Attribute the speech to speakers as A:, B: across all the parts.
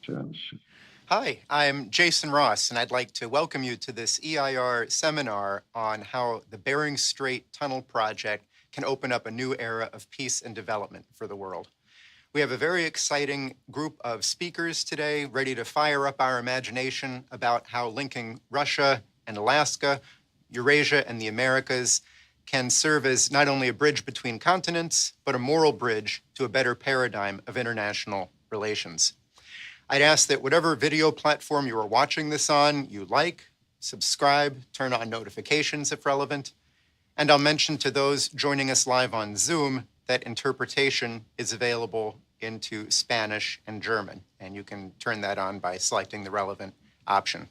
A: questions.
B: Hi, I'm Jason Ross, and I'd like to welcome you to this EIR seminar on how the Bering Strait Tunnel project can open up a new era of peace and development for the world. We have a very exciting group of speakers today, ready to fire up our imagination about how linking Russia and Alaska, Eurasia and the Americas can serve as not only a bridge between continents, but a moral bridge to a better paradigm of international relations. I'd ask that whatever video platform you are watching this on, you like, subscribe, turn on notifications if relevant. And I'll mention to those joining us live on Zoom that interpretation is available into Spanish and German, and you can turn that on by selecting the relevant option.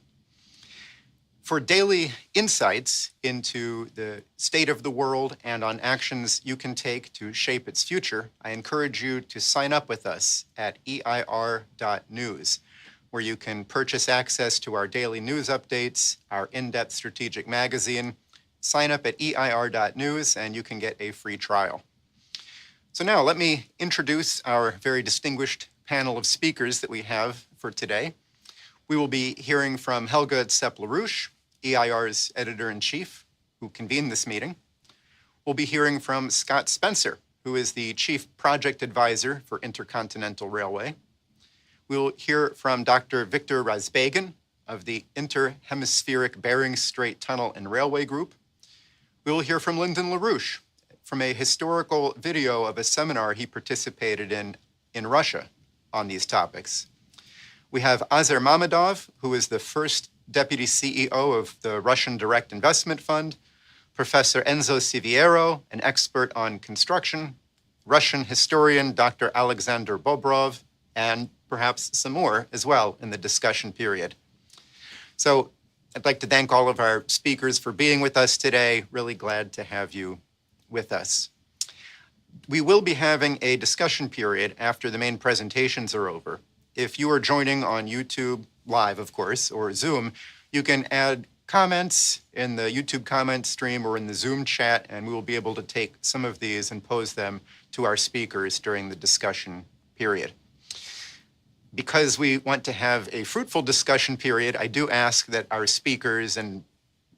B: For daily insights into the state of the world and on actions you can take to shape its future, I encourage you to sign up with us at eir.news, where you can purchase access to our daily news updates, our in-depth strategic magazine. Sign up at eir.news and you can get a free trial. So now let me introduce our very distinguished panel of speakers that we have for today. We will be hearing from Helga Zepp-LaRouche, EIR's editor-in-chief, who convened this meeting. We'll be hearing from Scott Spencer, who is the chief project advisor for Intercontinental Railway. We'll hear from Dr. Victor Razbagin of the Inter-Hemispheric Bering Strait Tunnel and Railway Group. We will hear from Lyndon LaRouche from a historical video of a seminar he participated in Russia on these topics. We have Azar Mammadov, who is the first Deputy CEO of the Russian Direct Investment Fund, Professor Enzo Siviero, an expert on construction, Russian historian Dr. Alexander Bobrov, and perhaps some more as well in the discussion period. So I'd like to thank all of our speakers for being with us today. Really glad to have you with us. We will be having a discussion period after the main presentations are over. If you are joining on YouTube live, of course, or Zoom, you can add comments in the YouTube comment stream or in the Zoom chat, and we will be able to take some of these and pose them to our speakers during the discussion period. Because we want to have a fruitful discussion period, I do ask that our speakers and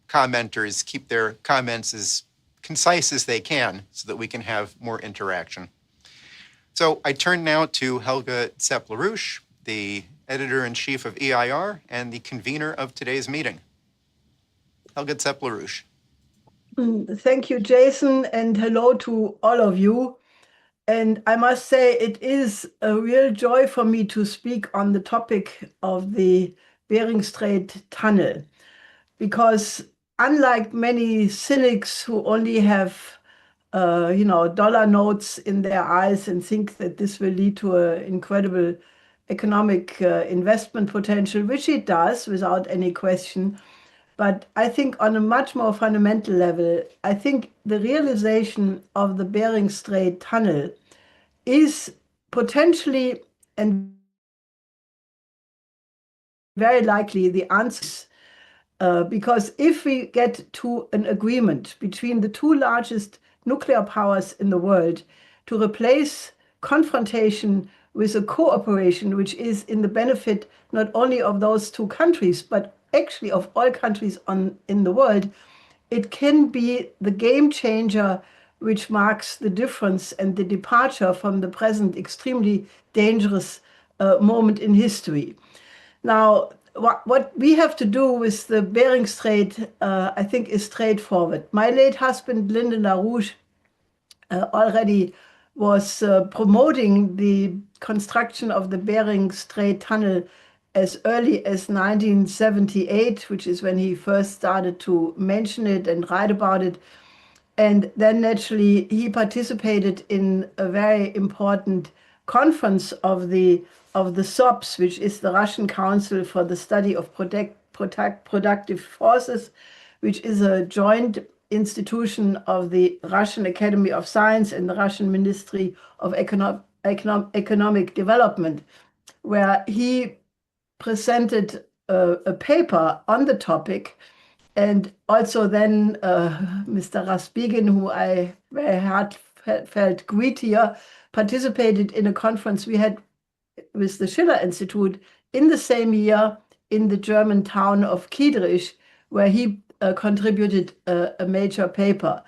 B: commenters keep their comments as concise as they can so that we can have more interaction. So I turn now to Helga Zepp-LaRouche, the editor-in-chief of EIR and the convener of today's meeting. Helga Zepp-LaRouche.
C: Thank you, Jason, and hello to all of you. And I must say it is a real joy for me to speak on the topic of the Bering Strait Tunnel, because unlike many cynics who only have dollar notes in their eyes and think that this will lead to an incredible economic investment potential, which it does without any question. But I think on a much more fundamental level, I think the realization of the Bering Strait Tunnel is potentially and very likely the answer. Because if we get to an agreement between the two largest nuclear powers in the world to replace confrontation with a cooperation which is in the benefit not only of those two countries, but actually of all countries in the world, it can be the game changer which marks the difference and the departure from the present extremely dangerous moment in history. Now, what we have to do with the Bering Strait, I think, is straightforward. My late husband, Lyndon LaRouche, already was promoting the construction of the Bering Strait Tunnel as early as 1978, which is when he first started to mention it and write about it. And then naturally, he participated in a very important conference of the SOPS, which is the Russian Council for the Study of Productive Forces, which is a joint institution of the Russian Academy of Science and the Russian Ministry of Economic Development, where he presented a paper on the topic. And also then Mr. Razbagin, who I very heartfelt greet here, participated in a conference we had with the Schiller Institute in the same year in the German town of Kiedrich, where he contributed a major paper.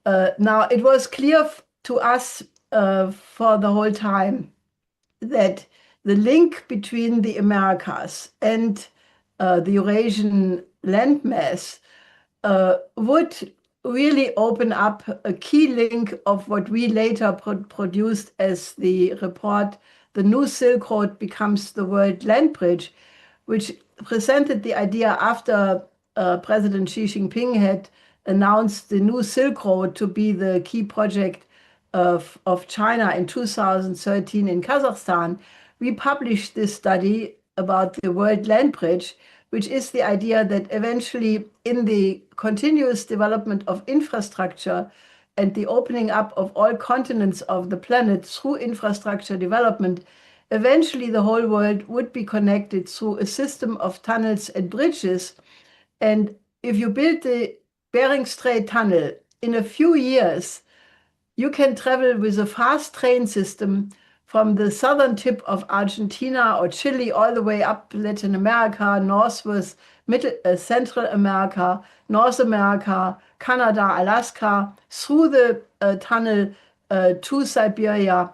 C: Now, it was clear to us for the whole time that the link between the Americas and the Eurasian landmass would really open up a key link of what we later produced as the report, The New Silk Road Becomes the World Land Bridge, which presented the idea after President Xi Jinping had announced the New Silk Road to be the key project of China in 2013 in Kazakhstan. We published this study about the World Land Bridge, which is the idea that eventually in the continuous development of infrastructure and the opening up of all continents of the planet through infrastructure development, eventually the whole world would be connected through a system of tunnels and bridges. And if you build the Bering Strait tunnel in a few years, you can travel with a fast train system from the southern tip of Argentina or Chile all the way up Latin America, northward, Central America, North America, Canada, Alaska, through the tunnel to Siberia,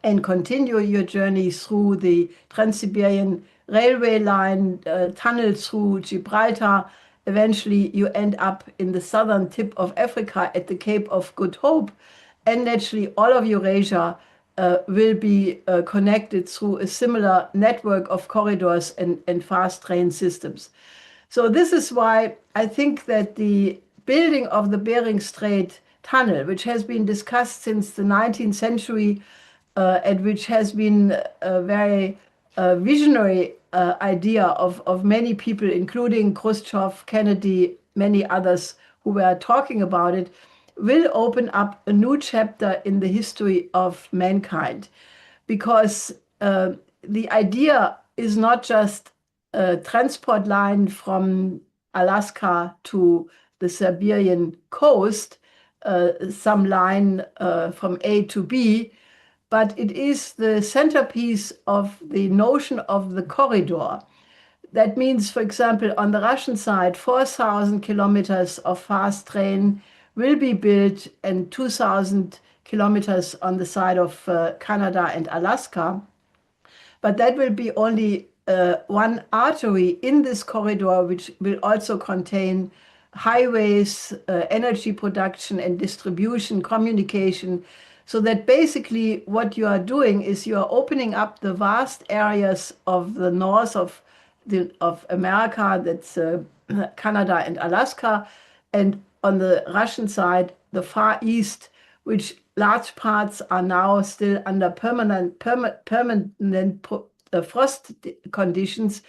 C: and continue your journey through the Trans-Siberian Railway line, tunnel through Gibraltar. Eventually, you end up in the southern tip of Africa at the Cape of Good Hope. And naturally, all of Eurasia will be connected through a similar network of corridors and fast train systems. So this is why I think that the building of the Bering Strait tunnel, which has been discussed since the 19th century, and which has been a very visionary idea of many people, including Khrushchev, Kennedy, many others who were talking about it, will open up a new chapter in the history of mankind. Because the idea is not just a transport line from Alaska to the Siberian coast, some line from A to B, but it is the centerpiece of the notion of the corridor. That means, for example, on the Russian side, 4,000 kilometers of fast train will be built and 2,000 kilometers on the side of Canada and Alaska. But that will be only one artery in this corridor, which will also contain highways, energy production and distribution, communication, so that basically what you are doing is you are opening up the vast areas of the north of America, that's Canada and Alaska, and on the Russian side, the Far East, which large parts are now still under permanent frost conditions,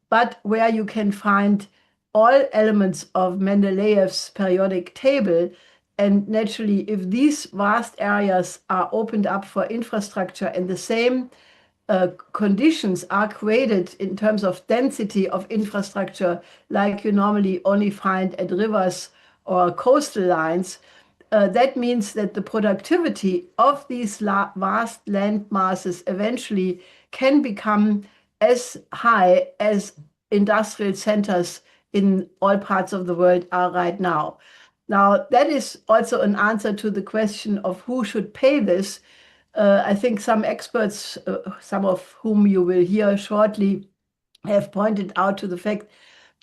C: but where you can find all elements of Mendeleev's periodic table. And naturally, if these vast areas are opened up for infrastructure and the same conditions are created in terms of density of infrastructure, like you normally only find at rivers or coastal lines, that means that the productivity of these vast land masses eventually can become as high as industrial centers in all parts of the world are right now. Now, that is also an answer to the question of who should pay this. I think some experts, some of whom you will hear shortly, have pointed out to the fact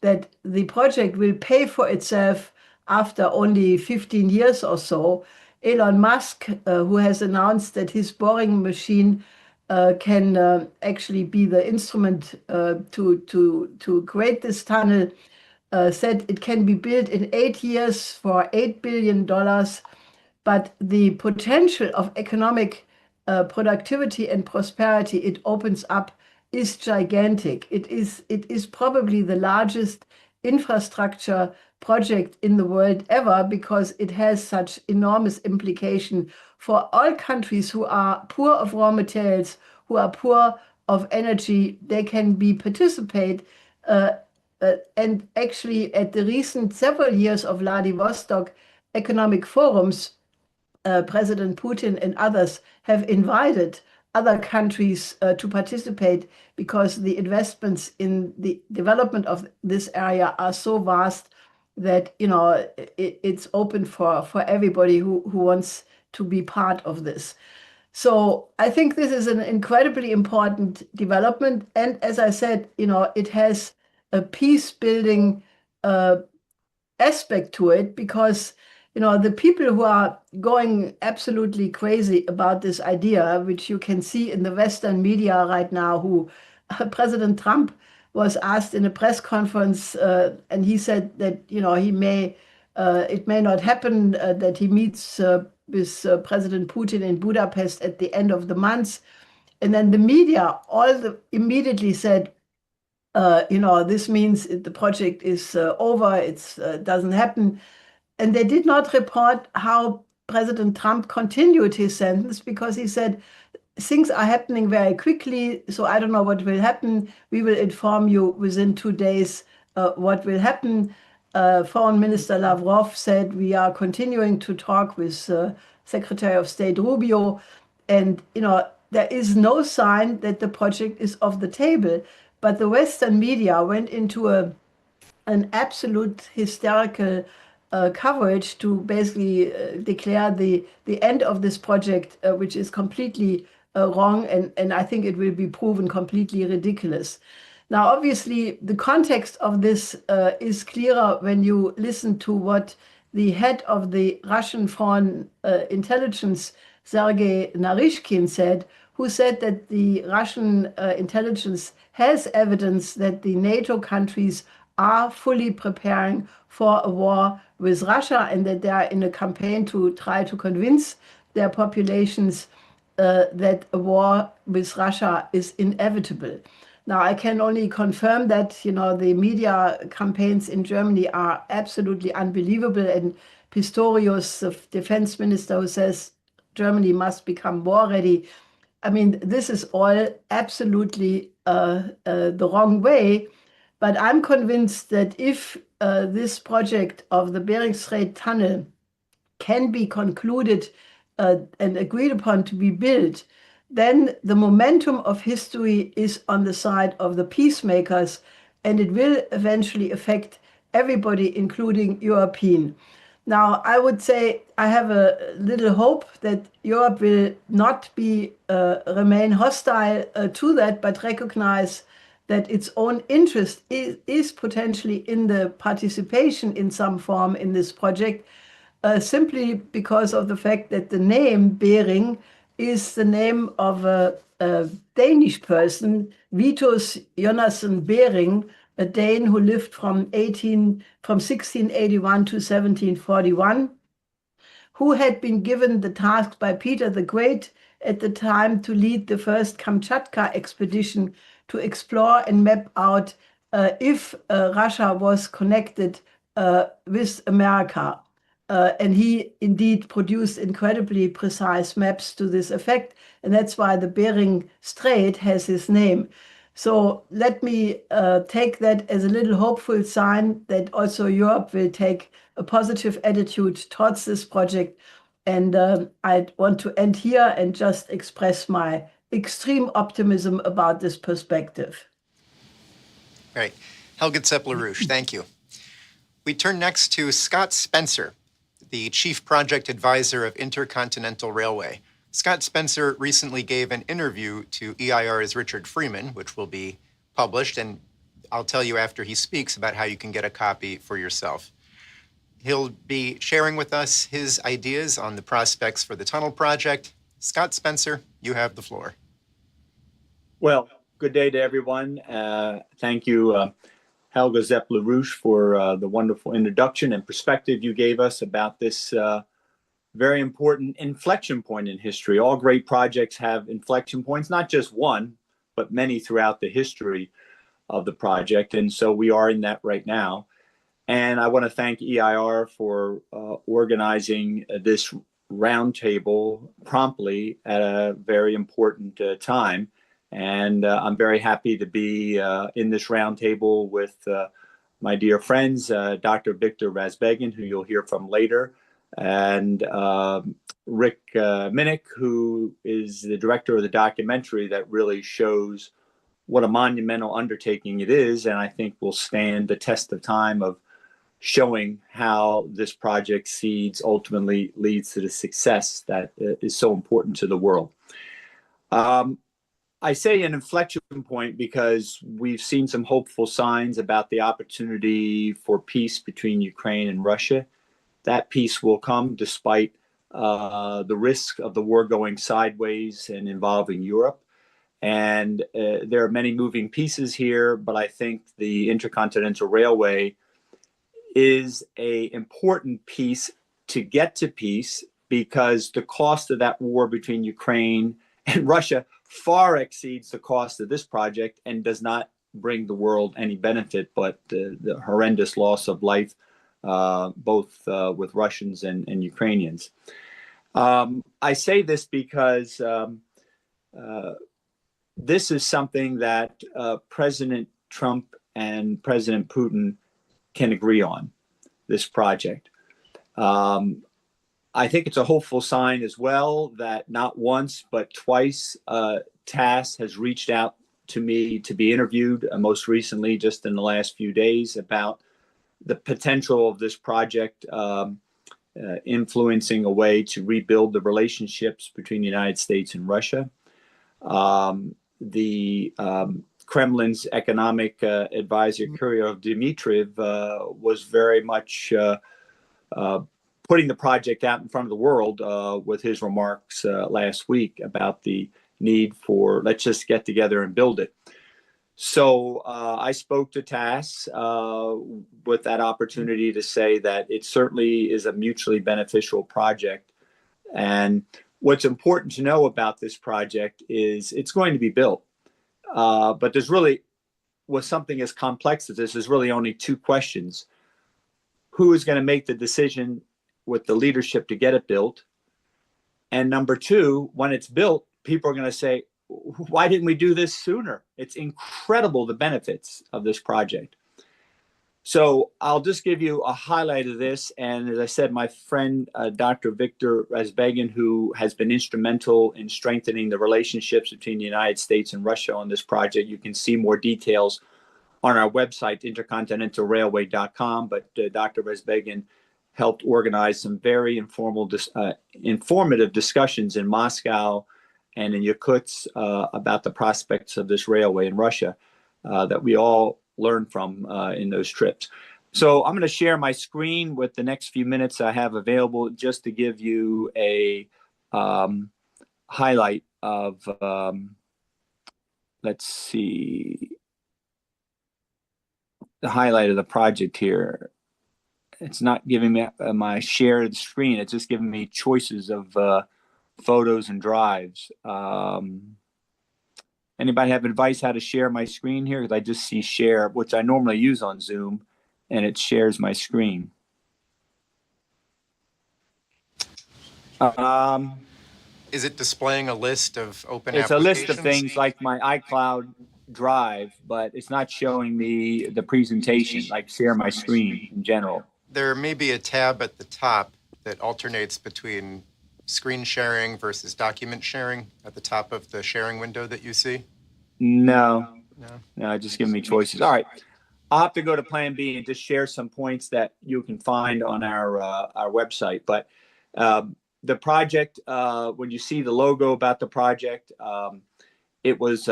C: that the project will pay for itself after only 15 years or so. Elon Musk, who has announced that his boring machine can actually be the instrument to create this tunnel, said it can be built in 8 years for $8 billion. But the potential of economic productivity and prosperity it opens up is gigantic. It is probably the largest infrastructure project in the world ever, because it has such enormous implication for all countries who are poor of raw materials, who are poor of energy. They can participate. And actually, at the recent several years of Vladivostok economic forums, President Putin and others have invited other countries to participate, because the investments in the development of this area are so vast that it's open for everybody who wants to be part of this. So I think this is an incredibly important development. And as I said, it has a peace building aspect to it, because the people who are going absolutely crazy about this idea, which you can see in the Western media right now, who President Trump was asked in a press conference, and he said that it may not happen, that he meets with President Putin in Budapest at the end of the month. And then the media immediately said, this means the project is over, it doesn't happen. And they did not report how President Trump continued his sentence, because he said, things are happening very quickly, so I don't know what will happen. We will inform you within 2 days what will happen. Foreign Minister Lavrov said, we are continuing to talk with Secretary of State Rubio. And, there is no sign that the project is off the table. But the Western media went into an absolute hysterical coverage to basically declare the end of this project, which is completely wrong, and I think it will be proven completely ridiculous. Now, obviously, the context of this is clearer when you listen to what the head of the Russian foreign intelligence, Sergei Narishkin, said, who said that the Russian intelligence has evidence that the NATO countries are fully preparing for a war with Russia, and that they are in a campaign to try to convince their populations that a war with Russia is inevitable. Now, I can only confirm that, the media campaigns in Germany are absolutely unbelievable. And Pistorius, the defense minister, who says Germany must become war ready. I mean, this is all absolutely the wrong way. But I'm convinced that if this project of the Bering Strait tunnel can be concluded and agreed upon to be built, then the momentum of history is on the side of the peacemakers, and it will eventually affect everybody, including European. Now, I would say I have a little hope that Europe will not remain hostile to that, but recognize that its own interest is potentially in the participation in some form in this project, simply because of the fact that the name Bering is the name of a Danish person, Vitus Jonasson Bering, a Dane who lived from 1681 to 1741, who had been given the task by Peter the Great at the time to lead the first Kamchatka expedition to explore and map out if Russia was connected with America. And he indeed produced incredibly precise maps to this effect. And that's why the Bering Strait has his name. So let me take that as a little hopeful sign that also Europe will take a positive attitude towards this project. And I want to end here and just express my extreme optimism about this perspective.
B: Great. Helga Zepp-LaRouche, thank you. We turn next to Scott Spencer, the Chief Project Advisor of Intercontinental Railway. Scott Spencer recently gave an interview to EIR's Richard Freeman, which will be published, and I'll tell you after he speaks about how you can get a copy for yourself. He'll be sharing with us his ideas on the prospects for the tunnel project. Scott Spencer, you have the floor.
A: Well, good day to everyone. Thank you, Helga Zepp-LaRouche, for the wonderful introduction and perspective you gave us about this very important inflection point in history. All great projects have inflection points, not just one, but many throughout the history of the project. And so we are in that right now. And I want to thank EIR for organizing this roundtable promptly at a very important time. And I'm very happy to be in this roundtable with my dear friends, Dr. Victor Razbegin, who you'll hear from later, And Rick Minnick, who is the director of the documentary that really shows what a monumental undertaking it is, and I think will stand the test of time of showing how this project ultimately leads to the success that is so important to the world. I say an inflection point because we've seen some hopeful signs about the opportunity for peace between Ukraine and Russia. That peace will come despite the risk of the war going sideways and involving Europe. And there are many moving pieces here, but I think the Intercontinental Railway is an important piece to get to peace, because the cost of that war between Ukraine and Russia far exceeds the cost of this project and does not bring the world any benefit, but the horrendous loss of life, both with Russians and Ukrainians. I say this because this is something that President Trump and President Putin can agree on, this project. I think it's a hopeful sign as well that not once but twice TASS has reached out to me to be interviewed, most recently just in the last few days, about the potential of this project influencing a way to rebuild the relationships between the United States and Russia. The Kremlin's economic advisor, Kirill Dmitriev, was very much putting the project out in front of the world with his remarks last week about the need for, let's just get together and build it. So I spoke to TASS with that opportunity to say that it certainly is a mutually beneficial project. And what's important to know about this project is it's going to be built. But there's really, with something as complex as this, there's really only two questions. Who is going to make the decision with the leadership to get it built? And number two, when it's built, people are going to say, why didn't we do this sooner? It's incredible, the benefits of this project. So I'll just give you a highlight of this. And as I said, my friend, Dr. Victor Rezbegin, who has been instrumental in strengthening the relationships between the United States and Russia on this project. You can see more details on our website, intercontinentalrailway.com. But Dr. Rezbegin helped organize some very informative discussions in Moscow and in Yakutsk about the prospects of this railway in Russia that we all learn from in those trips. So I'm going to share my screen with the next few minutes I have available, just to give you a highlight of, let's see, the highlight of the project here. It's not giving me my shared screen. It's just giving me choices of photos and drives. Anybody have advice how to share my screen here? Because I just see share, which I normally use on Zoom, and it shares my screen.
B: Is it displaying a list of open
A: It's
B: applications?
A: a list of things like my iCloud Drive, but it's not showing me the presentation, like share my screen in general.
B: There may be a tab at the top that alternates between screen sharing versus document sharing at the top of the sharing window that you see?
A: No, just give me choices. All right. I'll have to go to Plan B and just share some points that you can find on our website. But the project, when you see the logo about the project, it was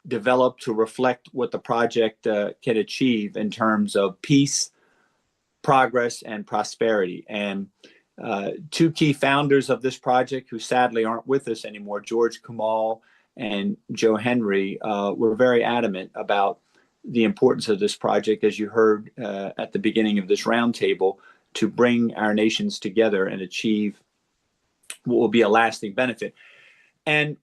A: developed to reflect what the project can achieve in terms of peace, progress, and prosperity. And two key founders of this project, who sadly aren't with us anymore, George Kamal and Joe Henry, were very adamant about the importance of this project, as you heard at the beginning of this roundtable, to bring our nations together and achieve what will be a lasting benefit. And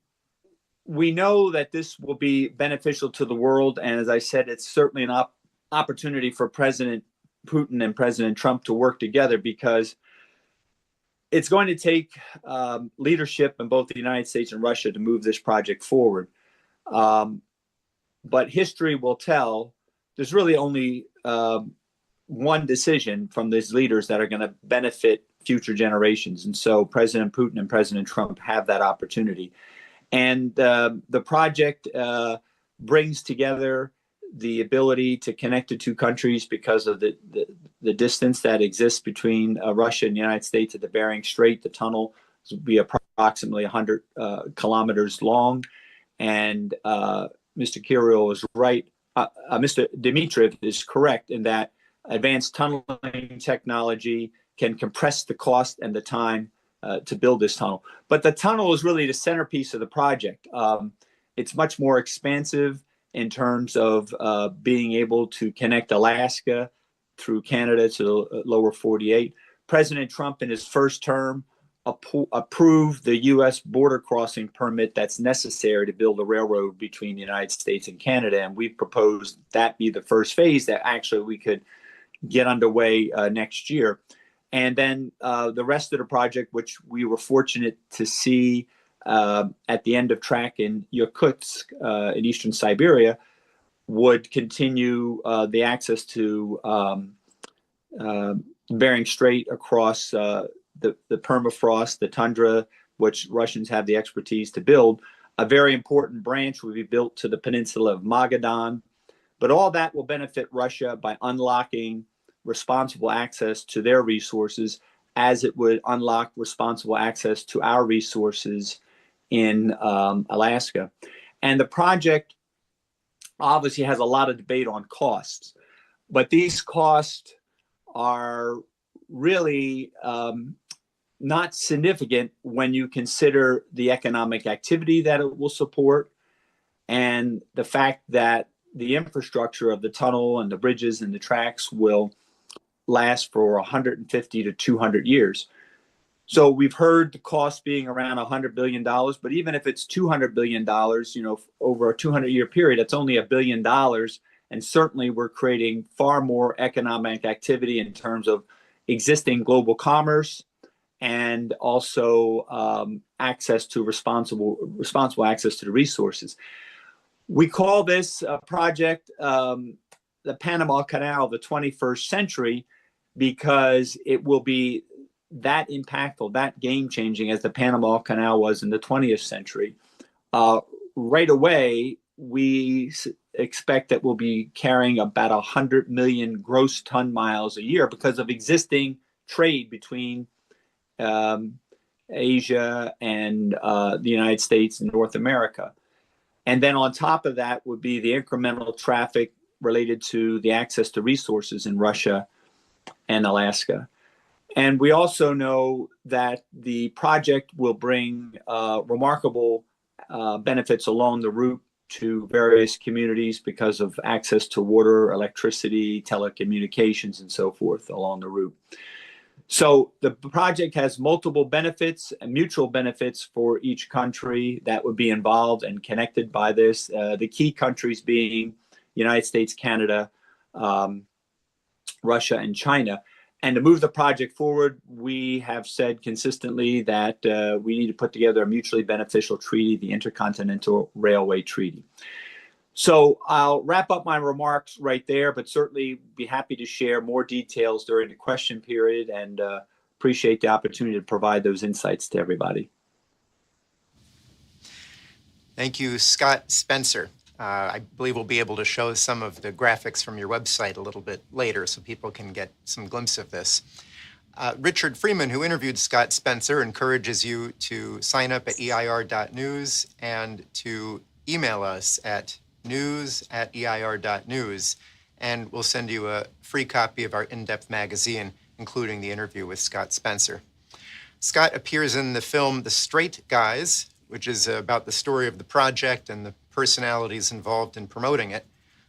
A: we know that this will be beneficial to the world. And as I said, it's certainly an opportunity for President Putin and President Trump to work together, because it's going to take leadership in both the United States and Russia to move this project forward. But history will tell there's really only one decision from these leaders that are going to benefit future generations. And so President Putin and President Trump have that opportunity. And the project brings together the ability to connect the two countries because of the distance that exists between Russia and the United States at the Bering Strait. The tunnel will be approximately 100 kilometers long. And Mr. Kirill is right. Mr. Dmitriev is correct in that advanced tunneling technology can compress the cost and the time to build this tunnel. But the tunnel is really the centerpiece of the project. It's much more expansive in terms of being able to connect Alaska through Canada to the lower 48. President Trump, in his first term, approved the U.S. border crossing permit that's necessary to build a railroad between the United States and Canada. And we proposed that be the first phase that actually we could get underway next year. And then the rest of the project, which we were fortunate to see at the end of track in Yakutsk in eastern Siberia, would continue the access to Bering Strait across the permafrost, the tundra, which Russians have the expertise to build. A very important branch will be built to the peninsula of Magadan. But all that will benefit Russia by unlocking responsible access to their resources, as it would unlock responsible access to our resources in Alaska. And the project obviously has a lot of debate on costs, but these costs are really not significant when you consider the economic activity that it will support and the fact that the infrastructure of the tunnel and the bridges and the tracks will last for 150 to 200 years. So we've heard the cost being around $100 billion, but even if it's $200 billion, over a 200-year period, it's only $1 billion. And certainly we're creating far more economic activity in terms of existing global commerce and also access to responsible access to the resources. We call this project the Panama Canal of the 21st century because it will be that impactful, that game-changing as the Panama Canal was in the 20th century. Right away, we expect that we'll be carrying about 100 million gross ton miles a year because of existing trade between Asia and the United States and North America. And then on top of that would be the incremental traffic related to the access to resources in Russia and Alaska. And we also know that the project will bring remarkable benefits along the route to various communities because of access to water, electricity, telecommunications, and so forth along the route. So the project has multiple benefits and mutual benefits for each country that would be involved and connected by this. The key countries being United States, Canada, Russia, and China. And to move the project forward, we have said consistently that we need to put together a mutually beneficial treaty, the Intercontinental Railway Treaty. So I'll wrap up my remarks right there, but certainly be happy to share more details during the question period and appreciate the opportunity to provide those insights to everybody.
B: Thank you, Scott Spencer. I believe we'll be able to show some of the graphics from your website a little bit later so people can get some glimpse of this. Richard Freeman, who interviewed Scott Spencer, encourages you to sign up at EIR.news and to email us at news@eir.news, and we'll send you a free copy of our in-depth magazine, including the interview with Scott Spencer. Scott appears in the film The Strait Guys, which is about the story of the project and the personalities involved in promoting it.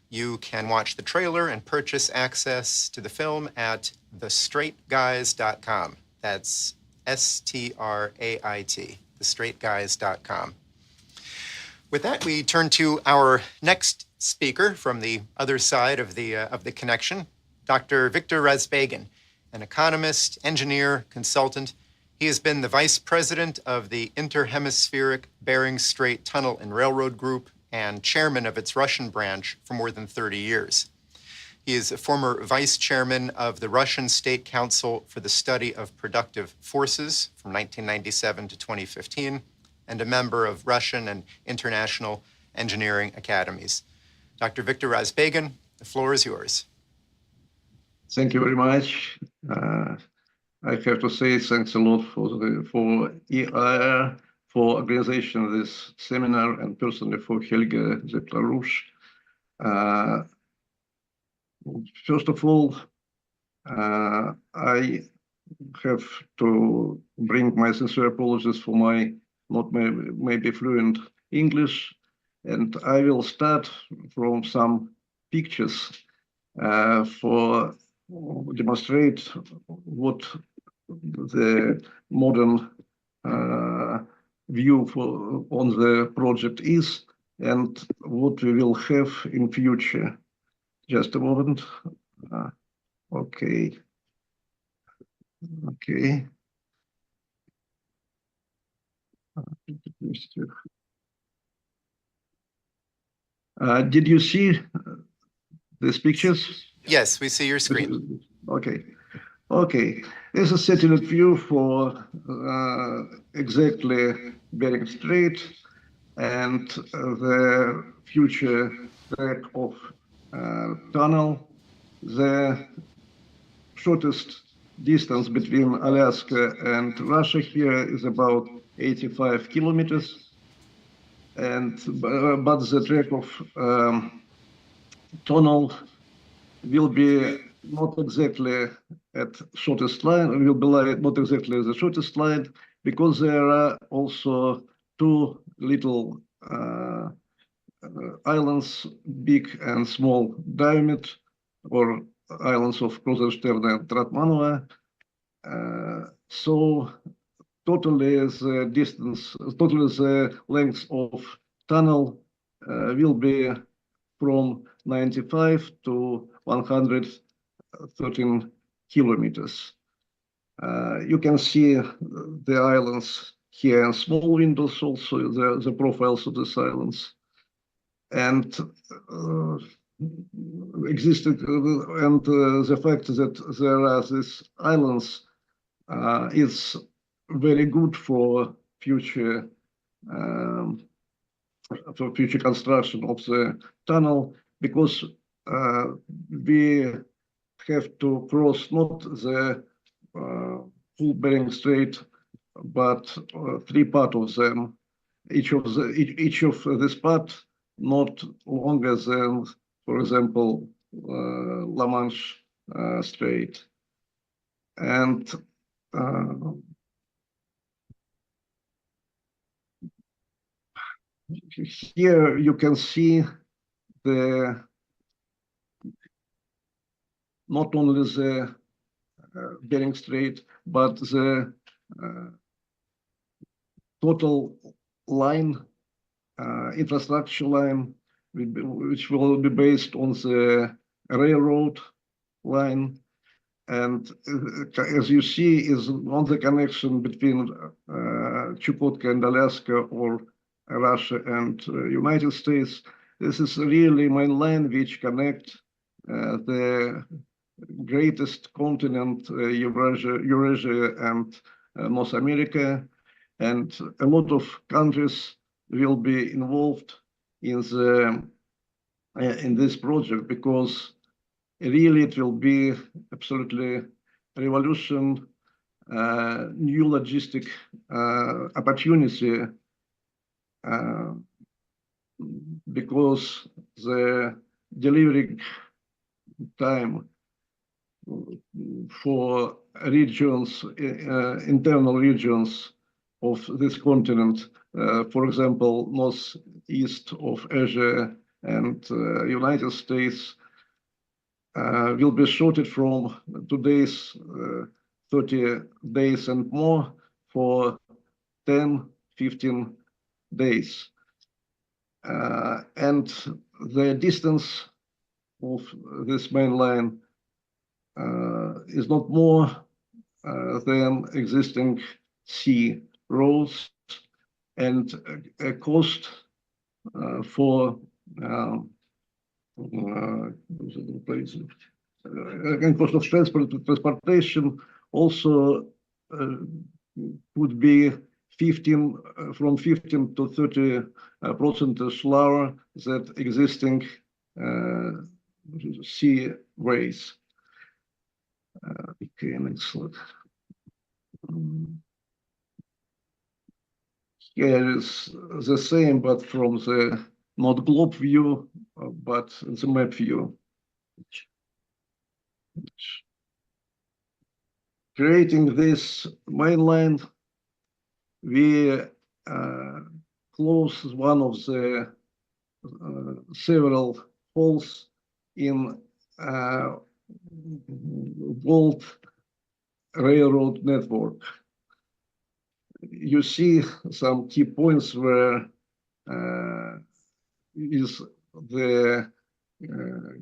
B: You can watch the trailer and purchase access to the film at thestraightguys.com. That's STRAIT, thestraightguys.com. With that, we turn to our next speaker from the other side of the connection, Dr. Victor Razbagin, an economist, engineer, consultant. He has been the vice president of the Interhemispheric Bering Strait Tunnel and Railroad Group and chairman of its Russian branch for more than 30 years. He is a former vice chairman of the Russian State Council for the Study of Productive Forces from 1997 to 2015, and a member of Russian and international engineering academies. Dr. Viktor Razbegin, the floor is yours.
D: Thank you very much. I have to say thanks a lot for EIR for organization of this seminar, and personally for Helga Zepp-LaRouche. First of all, I have to bring my sincere apologies for my not maybe fluent English, and I will start from some pictures for demonstrate what the modern view on the project is and what we will have in future. Just a moment. Okay. Did you see these pictures?
B: Yes, we see your screen.
D: Okay. This is satellite view for exactly Bering Strait and the future track of tunnel. The shortest distance between Alaska and Russia here is about 85 kilometers, but the track of tunnel will be not exactly at shortest line, will be not exactly the shortest line, because there are also two little islands, big and small diameter, or islands of Krozerstern and Tratmanova. So totally the length of tunnel will be from 95 to 113 kilometers. You can see the islands here and small windows, also the profiles of these islands. And the fact that there are these islands is very good for future construction of the tunnel, because we have to cross not the full Bering Strait, but three parts of them. Each of this part not longer than, for example, La Manche Strait. And here you can see not only the Bering Strait, but the total line, infrastructure line, which will be based on the railroad line. And as you see, is not the connection between Chukotka and Alaska, or Russia and United States. This is really main line which connect the greatest continent, Eurasia and North America, and a lot of countries will be involved in this project, because really it will be absolutely revolution, new logistic opportunity, because the delivery time for regions, internal regions of this continent, for example, northeast of Asia and United States, will be shorted from today's 30 days and more for 10, 15 days. And the distance of this main line is not more than existing sea roads, and a cost for and cost of transportation also would be 15 from 15 to 30% lower than existing sea ways. Okay, next slide. Here is the same, but from the not globe view, but the map view. Creating this mainland, we close one of the several holes in old railroad network. You see some key points where is the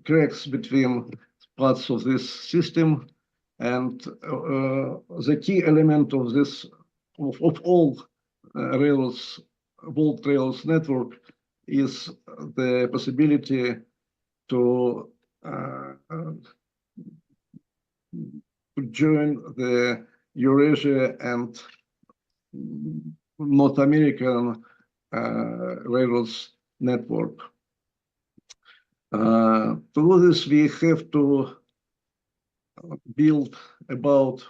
D: cracks between parts of this system, and the key element of this of all rails, old rails network is the possibility to join the Eurasia and North American railroads network. To do this, we have to build about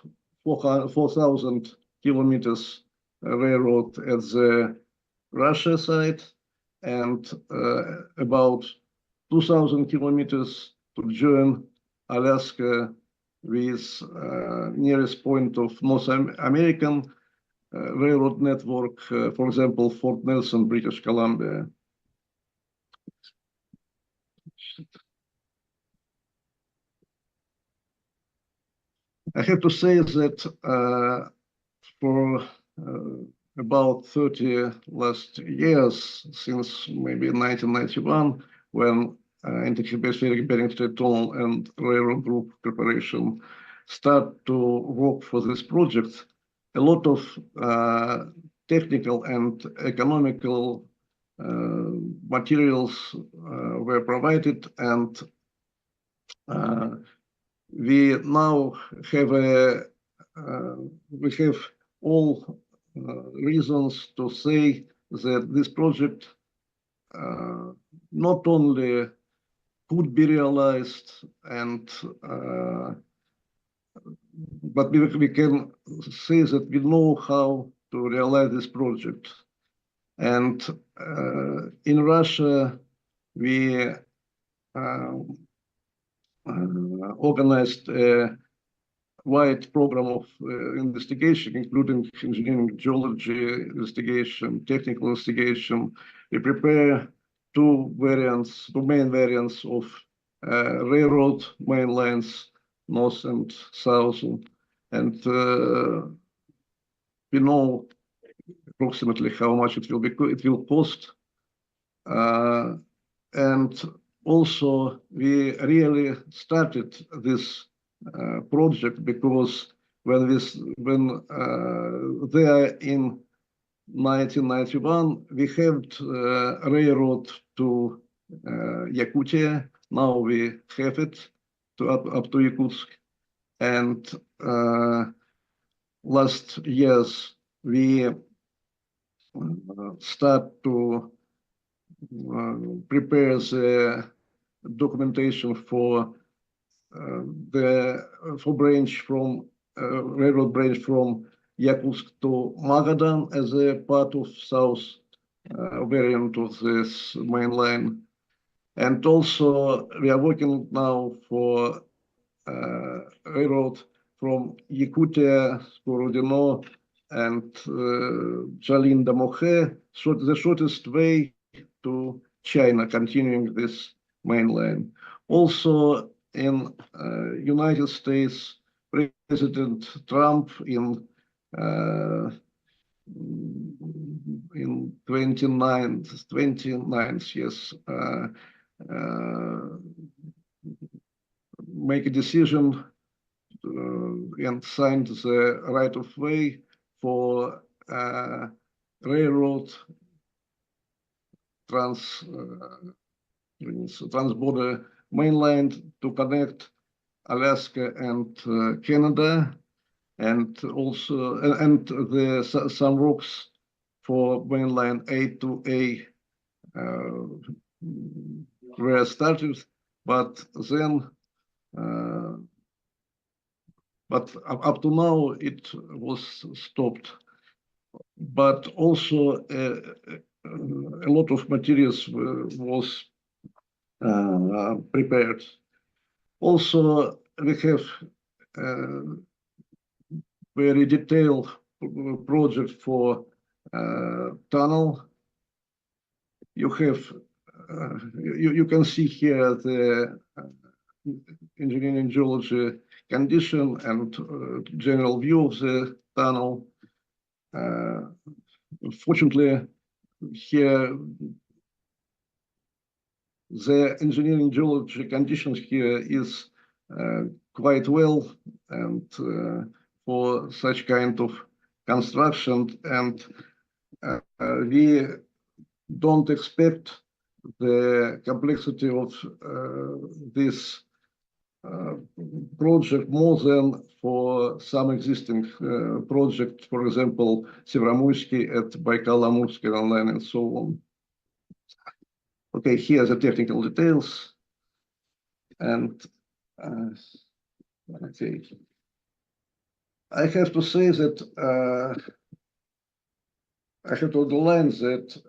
D: 4,000 kilometers railroad at the Russia side and about 2,000 kilometers to join Alaska with nearest point of North American railroad network, for example, Fort Nelson, British Columbia. I have to say that for about 30 last years, since maybe 1991, when Interstate Bering Strait Tunnel and Railroad Group Corporation start to work for this project, a lot of technical and economical materials were provided, and we now have all reasons to say that this project not only could be realized, and but we can say that we know how to realize this project. And in Russia, we organized a wide program of investigation, including engineering, geology investigation, technical investigation. We prepare two main variants of railroad main lines, north and south, and we know approximately how much it will cost, and also we really started this project because when there in 1991 we had a railroad to Yakutia. Now we have it up to Yakutsk, and last years we start to prepare the documentation for railroad branch from Yakutsk to Magadan as a part of south variant of this main line. And also we are working now for railroad from Yakutia, Skorodino, and Jalin-Damokhe, so the shortest way to China, continuing this main line. Also in United States, President Trump in 29th, yes, make a decision and signed the right of way for means transborder mainland to connect Alaska and Canada, and also some rocks for mainline A to A were started, but then but up to now it was stopped. But also a lot of materials was prepared. Also, we have very detailed project for tunnel. You have you can see here the engineering geology condition and general view of the tunnel. Fortunately, here the engineering geology conditions here is quite well, and for such kind of construction, and we don't expect the complexity of this project more than for some existing project, for example, Severomorski at Baikal-Amursk line and so on. Okay, here are the technical details. And okay, I have to say that I have to underline that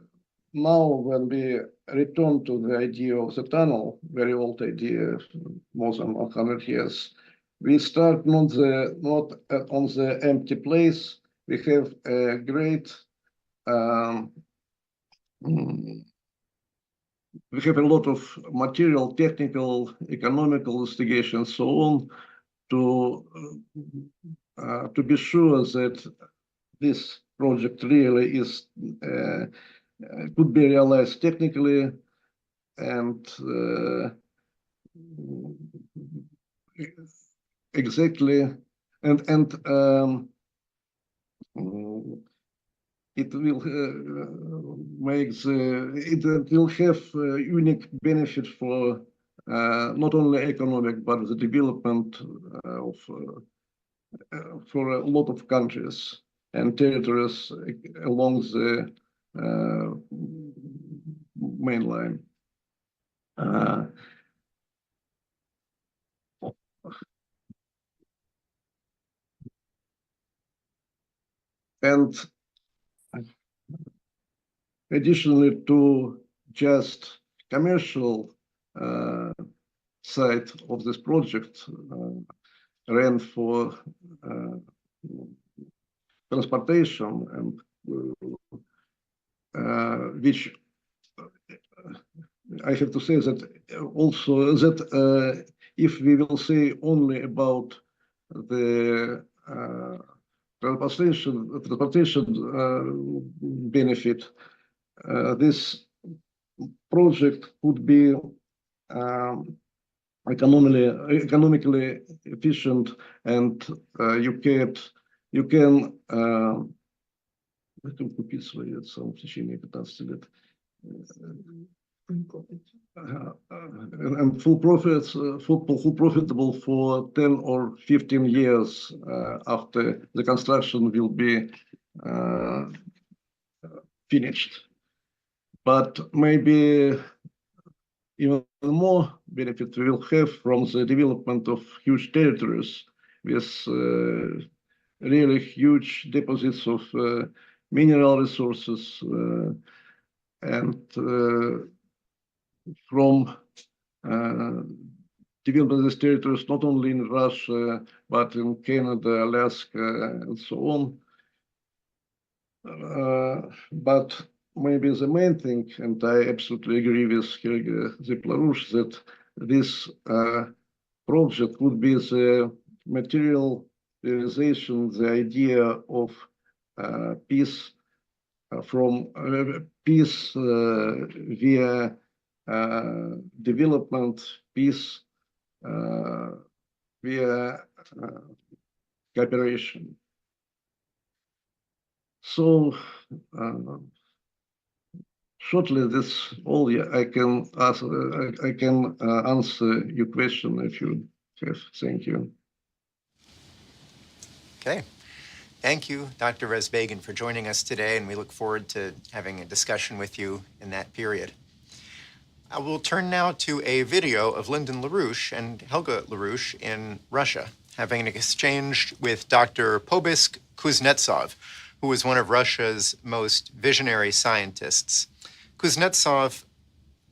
D: now when we return to the idea of the tunnel, very old idea, more than 100 years, we start not on the empty place. We have a great we have a lot of material, technical, economical investigation, so on, to be sure that this project really is could be realized technically, and exactly, and it will it will have unique benefit for not only economic but the development of for a lot of countries and territories along the main line. And additionally to just commercial side of this project, ran for transportation, and which I have to say that also that if we will say only about the transportation benefit, this project would be economically efficient, and you can купить свои в течение 15 лет. And full profitable for 10 or 15 years after the construction will be finished. But maybe even more benefit we will have from the development of huge territories with really huge deposits of mineral resources, and from developing these territories not only in Russia but in Canada, Alaska, and so on. But maybe the main thing, and I absolutely agree with Helge Ziplarus, that this project would be the material realization, the idea of peace from peace via development, peace via cooperation. So shortly, that's all I can answer your question if you have. Thank you.
B: Okay. Thank you, Dr. Rezbagin, for joining us today, and we look forward to having a discussion with you in that period. I will turn now to a video of Lyndon LaRouche and Helga LaRouche in Russia, having an exchange with Dr. Pobisk Kuznetsov, who was one of Russia's most visionary scientists. Kuznetsov,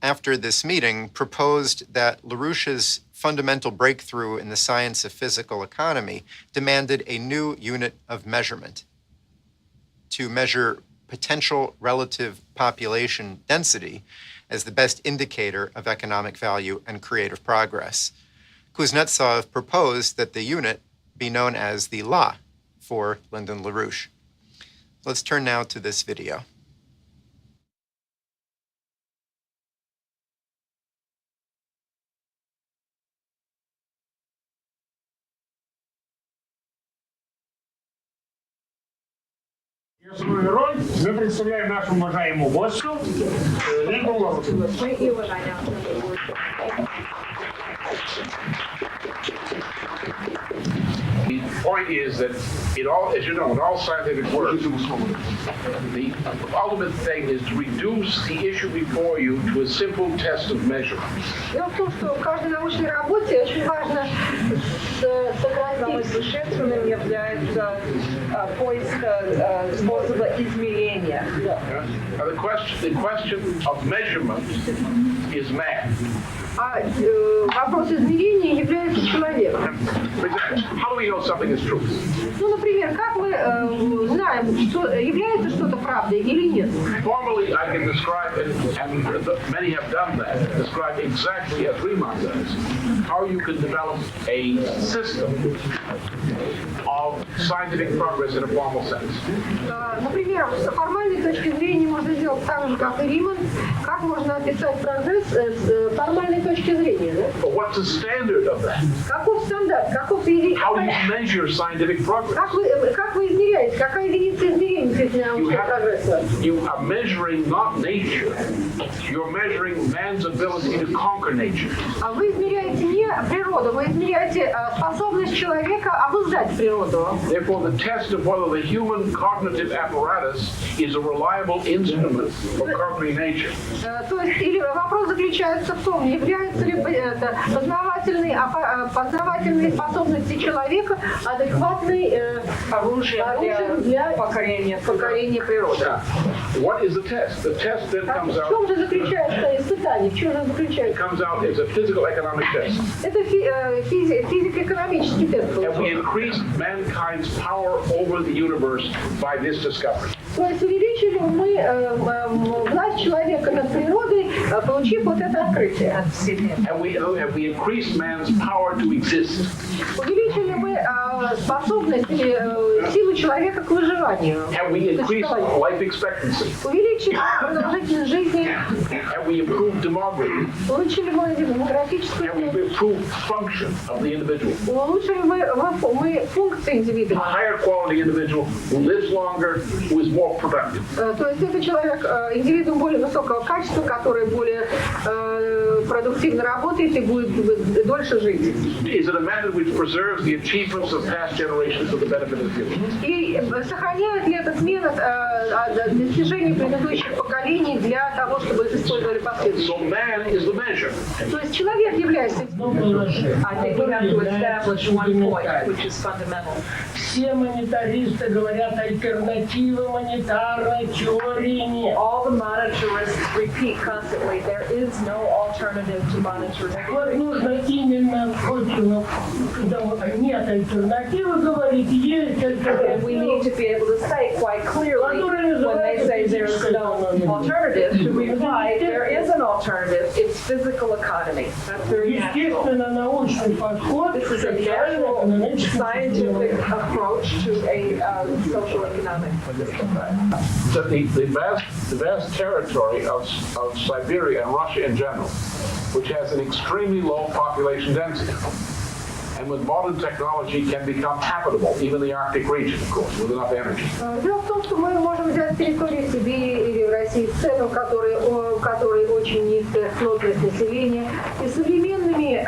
B: after this meeting, proposed that LaRouche's fundamental breakthrough in the science of physical economy demanded a new unit of measurement to measure potential relative population density as the best indicator of economic value and creative progress. Kuznetsov proposed that the unit be known as the La for Lyndon LaRouche. Let's turn now to this video.
E: Свою роль мы представляем нашему уважаемому боссу Лигу Лорду.
F: The point is that it all, as you know, in all scientific work, the ultimate thing is to reduce the issue before you to a simple test of measurement.
G: Дело в том, что в каждой научной работе очень важно сократить. Существенным является поиск способа измерения.
F: Now the question of measurement is man.
G: А вопрос измерения является человеком.
F: For example, how do we know something is true?
G: Ну, например, как мы знаем, что является что-то правдой или нет?
F: Formally, I can describe, and many have done that, describe exactly as Riemann does, how you can develop a system of scientific progress in a formal sense.
G: Например, с формальной точки зрения можно сделать так же, как и Риман, как можно описать прогресс с формальной точки зрения. Да?
F: But what's the standard of that?
G: Каков стандарт, каков единица?
F: How do you measure scientific progress?
G: Как вы измеряете? Какая единица измерения научного прогресса?
F: You are measuring not nature, you're measuring man's ability to conquer nature.
G: Вы измеряете не природу, вы измеряете способность человека обуздать природу.
F: Therefore, the test of whether the human cognitive apparatus is a reliable instrument for conquering nature
G: То есть, или вопрос заключается в том, являются ли познавательные способности человека адекватной оружием для покорения природы.
F: What is the test? The test then comes
G: В
F: out.
G: чем же заключается испытание? В чем же
F: It
G: заключается?
F: comes out as a physical economic test.
G: Это физико-экономический тест.
F: And we increase mankind's power over the universe by this discovery.
G: То есть увеличили мы власть человека над природой, получив вот это открытие.
F: And we increase man's power to exist.
G: Увеличили мы способность или силу человека к выживанию.
F: And we increase life expectancy.
G: Увеличили продолжительность жизни.
F: And we improve demography.
G: Улучшили мы демографическую.
F: And we improve function of the individual.
G: Улучшили мы функции
F: A
G: индивида.
F: higher quality individual who lives longer, who is more productive.
G: То есть это человек, индивидуум более высокого качества, который более продуктивно работает и будет дольше жить.
F: Is it a method which preserves the achievements of past generations for the benefit of the future?
G: И сохраняет ли этот метод достижений предыдущих поколений для того, чтобы их использовали последующие?
F: So man is the measure.
G: То есть человек является...
H: I think we have to establish one point, which is fundamental.
E: Все монетаристы говорят, альтернативы монетарной теории нет.
H: All the monetarists repeat constantly, there is no alternative to monetarism.
E: Вот нужно именно хоть, когда нет альтернативы, говорить, есть
H: And we need
E: альтернатива.
H: to be able to say quite clearly when they say there is no alternative, to reply, there is an alternative, it's physical economy. That's very natural.
E: Естественно, научный подход
H: This
E: к
H: is a natural
E: социально-экономическим
H: scientific
E: теориям.
H: approach to a social economic system.
F: That the vast territory of Siberia and Russia in general, which has an extremely low population density, and with modern technology can become habitable, even the Arctic region, of course, with enough energy.
G: Дело в том, что мы можем взять территорию Сибири или в России страну, в которой очень низкая плотность населения, и современными,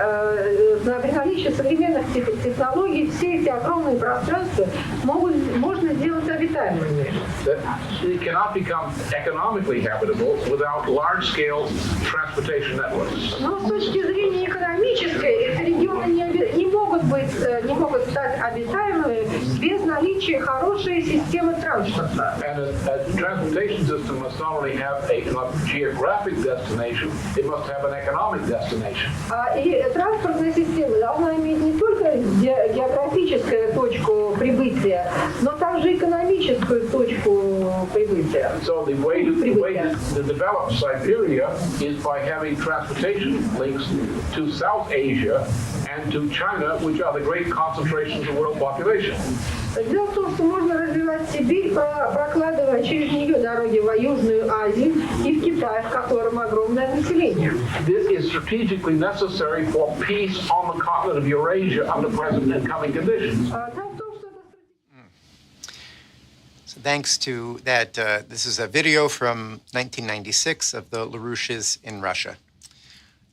G: при наличии современных технологий все эти огромные пространства можно сделать обитаемыми.
F: It cannot become economically habitable without large-scale transportation networks.
G: Но с точки зрения экономической, эти регионы не могут стать обитаемыми без наличия хорошей системы транспорта.
F: And a transportation system must not only have a geographic destination, it must have an economic destination.
G: И транспортная система должна иметь не только географическую точку прибытия, но также экономическую точку прибытия.
F: So the way to develop Siberia is by having transportation links to South Asia and to China, which are the great concentrations of world population.
G: Дело в том, что можно развивать Сибирь, прокладывая через нее дороги в Южную Азию и в Китай, в котором огромное население.
F: This is strategically necessary for peace on the continent of Eurasia under present and coming conditions.
B: So thanks to that, this is a video from 1996 of the LaRouches in Russia.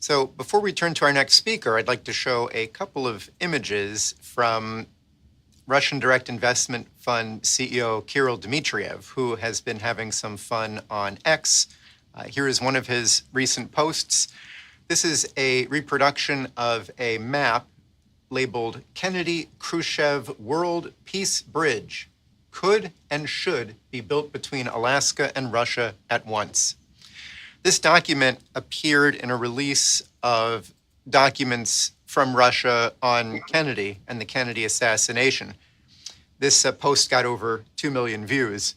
B: So before we turn to our next speaker, I'd like to show a couple of images from Russian Direct Investment Fund CEO Kirill Dmitriev, who has been having some fun on X. Here is one of his recent posts. This is a reproduction of a map labeled Kennedy Khrushchev World Peace Bridge. Could and should be built between Alaska and Russia at once. This document appeared in a release of documents from Russia on Kennedy and the Kennedy assassination. This post got over 2 million views.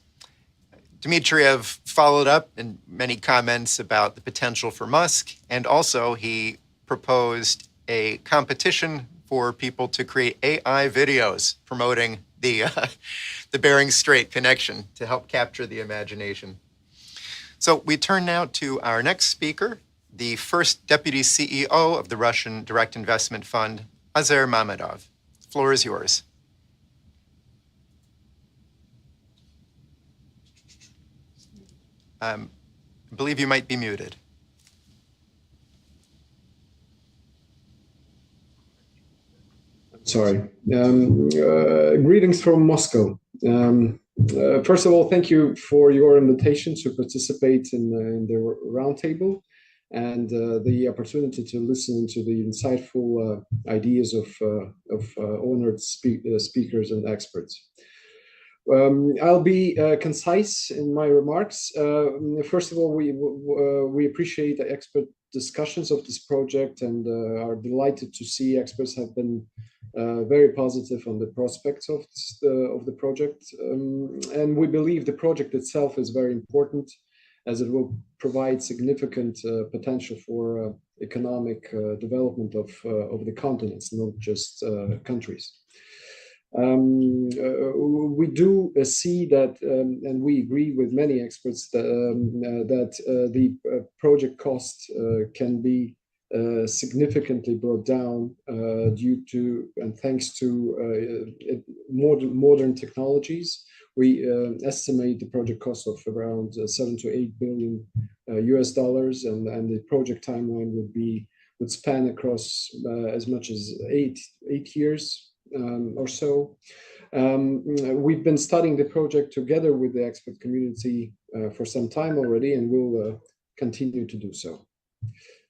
B: Dmitriev followed up in many comments about the potential for Musk, and also he proposed a competition for people to create AI videos promoting the Bering Strait connection to help capture the imagination. So we turn now to our next speaker, the first deputy CEO of the Russian Direct Investment Fund, Azer Mamedov. The floor is yours. I believe you might be muted.
I: Sorry. Greetings from Moscow. First of all, thank you for your invitation to participate in the roundtable and the opportunity to listen to the insightful ideas of honored speakers and experts. I'll be concise in my remarks. First of all, we appreciate the expert discussions of this project and are delighted to see experts have been very positive on the prospects of the project. And we believe the project itself is very important as it will provide significant potential for economic development of the continents, not just countries. We do see that, and we agree with many experts that the project cost can be significantly brought down due to and thanks to modern technologies. We estimate the project cost of around 7 to 8 billion US dollars, and the project timeline would span across as much as eight years. Or so. We've been studying the project together with the expert community for some time already, and we'll continue to do so.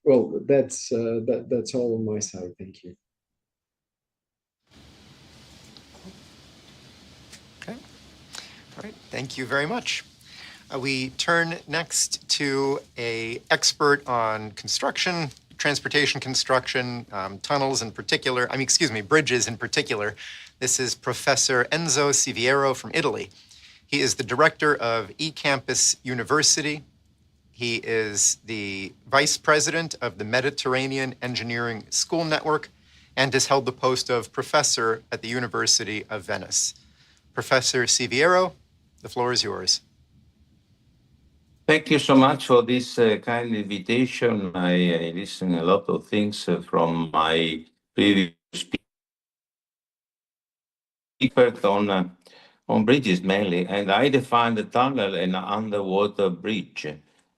I: Well, that's all on my side. Thank you.
B: Okay. All right. Thank you very much. We turn next to an expert on construction, transportation construction, tunnels in particular, bridges in particular. This is Professor Enzo Siviero from Italy. He is the director of eCampus University. He is the vice president of the Mediterranean Engineering School Network and has held the post of professor at the University of Venice. Professor Siviero, the floor is yours.
J: Thank you so much for this kind invitation. I listen a lot of things from my previous expert on bridges mainly, and I define the tunnel an underwater bridge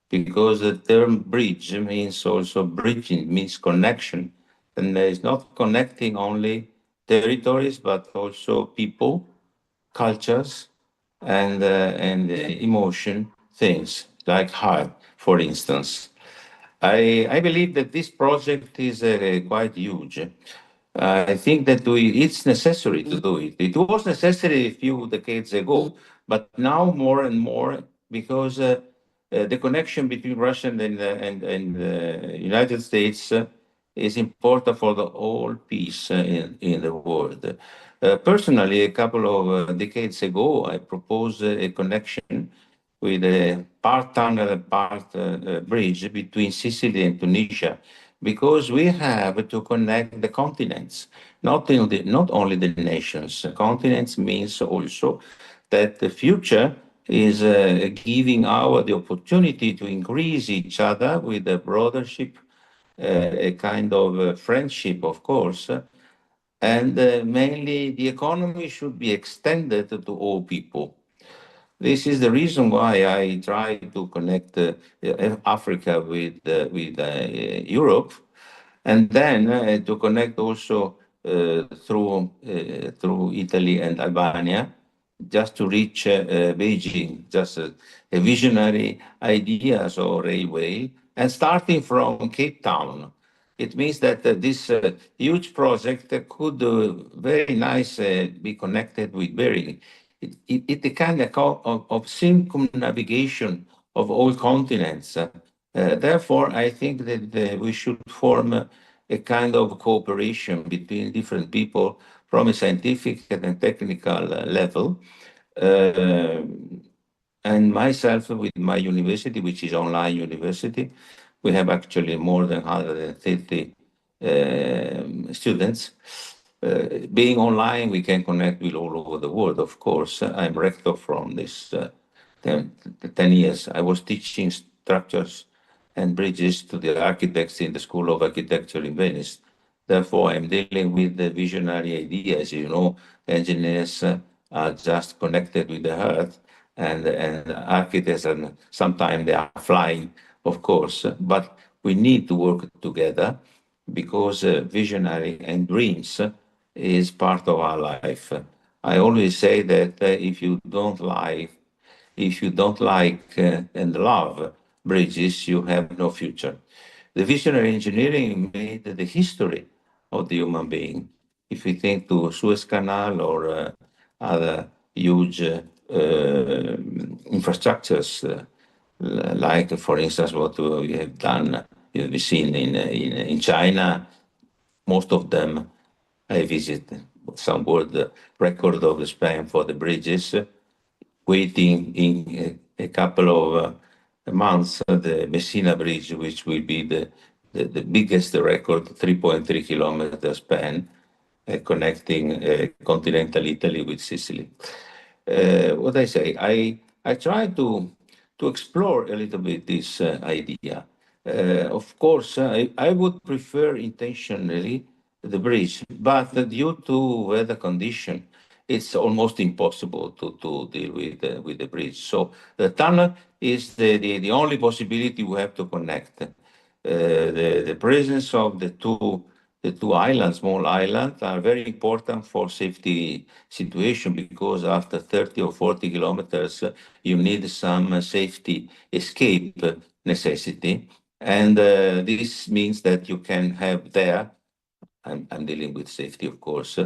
J: because the term bridge means also bridging, means connection. And it's not connecting only territories, but also people, cultures, and emotion things like heart, for instance. I believe that this project is quite huge. I think that it's necessary to do it. It was necessary a few decades ago, but now more and more because the connection between Russia and United States is important for the whole peace in the world. Personally, a couple of decades ago, I proposed a connection with a part tunnel and part bridge between Sicily and Tunisia, because we have to connect the continents, not only the nations. Continents means also that the future is giving our the opportunity to increase each other with a brothership, a kind of friendship, of course, and mainly the economy should be extended to all people. This is the reason why I try to connect Africa with Europe, and then to connect also through Italy and Albania, just to reach Beijing, just a visionary ideas or railway, and starting from Cape Town. It means that this huge project could very nice be connected with Bering. It a kind of circumnavigation of all continents. Therefore, I think that we should form a kind of cooperation between different people from a scientific and technical level. Uh, and myself with my university, which is online university, we have actually more than 130 students. Being online, we can connect with all over the world, of course. I'm rector from this 10 years. I was teaching structures and bridges to the architects in the School of Architecture in Venice. Therefore, I'm dealing with the visionary ideas. You know, engineers are just connected with the earth, and architects, and sometimes they are flying, of course. But we need to work together because visionary and dreams is part of our life. I always say that if you don't like and love bridges, you have no future. The visionary engineering made the history of the human being. If we think to Suez Canal or other huge infrastructures, like, for instance, what we have done, we've seen in China, most of them I visited. Some world record of the span for the bridges, waiting in a couple of months the Messina Bridge, which will be the biggest record, 3.3 kilometer span, connecting continental Italy with Sicily. What I say, I try to explore a little bit this idea. Of course, I would prefer intentionally the bridge, but due to weather condition, it's almost impossible to deal with the bridge. So the tunnel is the only possibility we have to connect. The presence of the two islands, small islands, are very important for safety situation because after 30 or 40 kilometers, you need some safety escape necessity. And this means that you can have there, I'm dealing with safety, of course.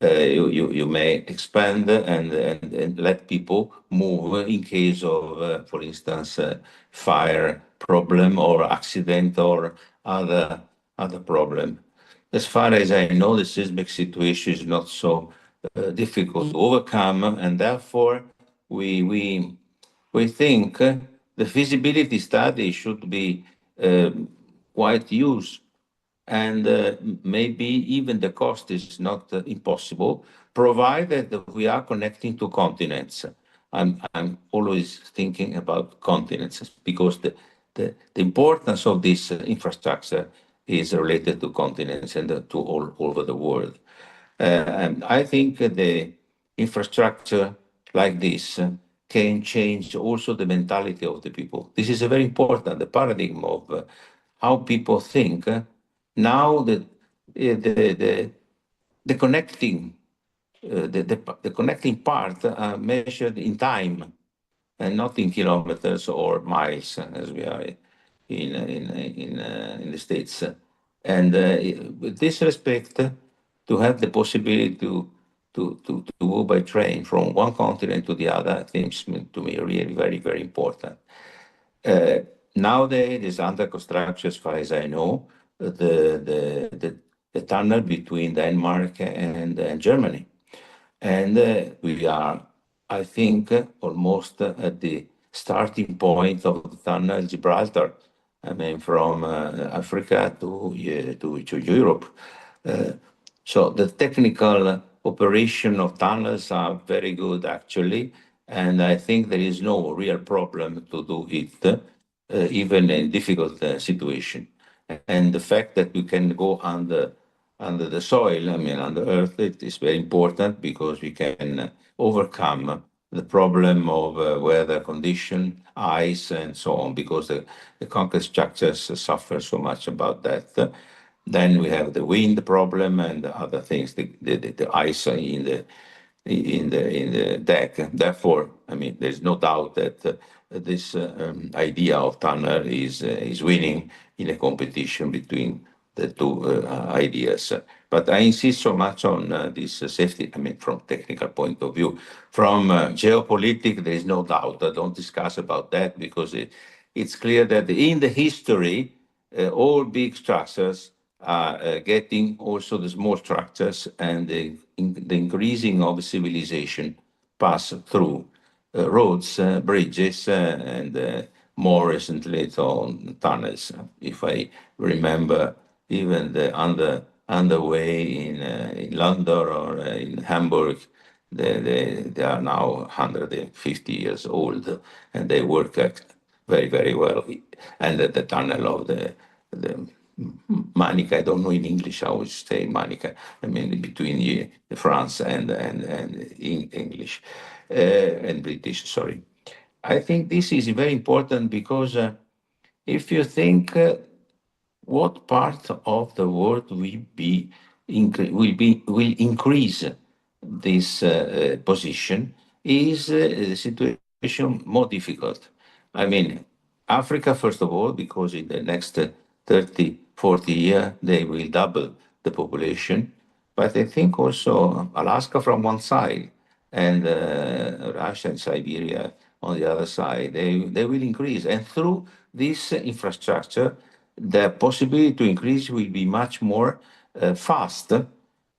J: You may expand and let people move in case of, for instance, fire problem or accident or other problem. As far as I know, the seismic situation is not so difficult to overcome, and therefore we think the feasibility study should be quite used, and maybe even the cost is not impossible, provided that we are connecting to continents. I'm always thinking about continents because the importance of this infrastructure is related to continents and to all over the world. And I think infrastructure like this can change also the mentality of the people. This is a very important, the paradigm of how people think. Now that the connecting the connecting part measured in time and not in kilometers or miles, as we are in the States. And with this respect, to have the possibility to go by train from one continent to the other seems to me really very, very important. Nowadays, it's under construction, as far as I know, the tunnel between Denmark and Germany. And we are, I think, almost at the starting point of the tunnel Gibraltar. I mean, from Africa to Europe. So the technical operation of tunnels are very good, actually, and I think there is no real problem to do it, even in difficult situation. And the fact that we can go under the soil, I mean, under earth, it is very important because we can overcome the problem of weather condition, ice, and so on, because the concrete structures suffer so much about that. Then we have the wind problem and other things, the ice in the deck. Therefore, I mean, there's no doubt that this idea of tunnel is winning in a competition between the two ideas. But I insist so much on this safety, I mean, from technical point of view. From geopolitics, there is no doubt. I don't discuss about that because it's clear that in the history, all big structures are getting also the small structures, and the increasing of civilization pass through roads, bridges, and more recently on tunnels. If I remember, even the underway in London or in Hamburg, they are now 150 years old, and they work very, very well. And the tunnel of the Manica, I don't know in English how to say Manica. I mean, between France and English and British, sorry. I think this is very important because if you think what part of the world will increase this position is the situation more difficult. I mean, Africa, first of all, because in the next 30, 40 years, they will double the population. But I think also Alaska from one side and Russia and Siberia on the other side, they will increase. And through this infrastructure, the possibility to increase will be much more fast.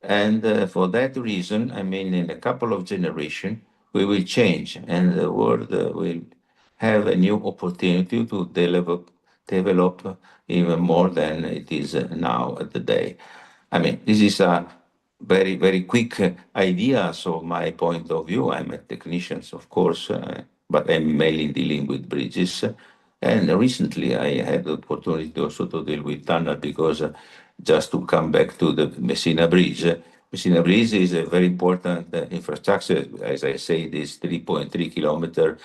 J: And for that reason, I mean, in a couple of generations, we will change and the world will have a new opportunity to develop even more than it is now at the day. I mean, this is a very, very quick idea. So my point of view, I'm a technician, of course, but I'm mainly dealing with bridges. And recently I had the opportunity also to deal with tunnel because just to come back to the Messina Bridge, Messina Bridge is a very important infrastructure. As I say, this 3.3 kilometer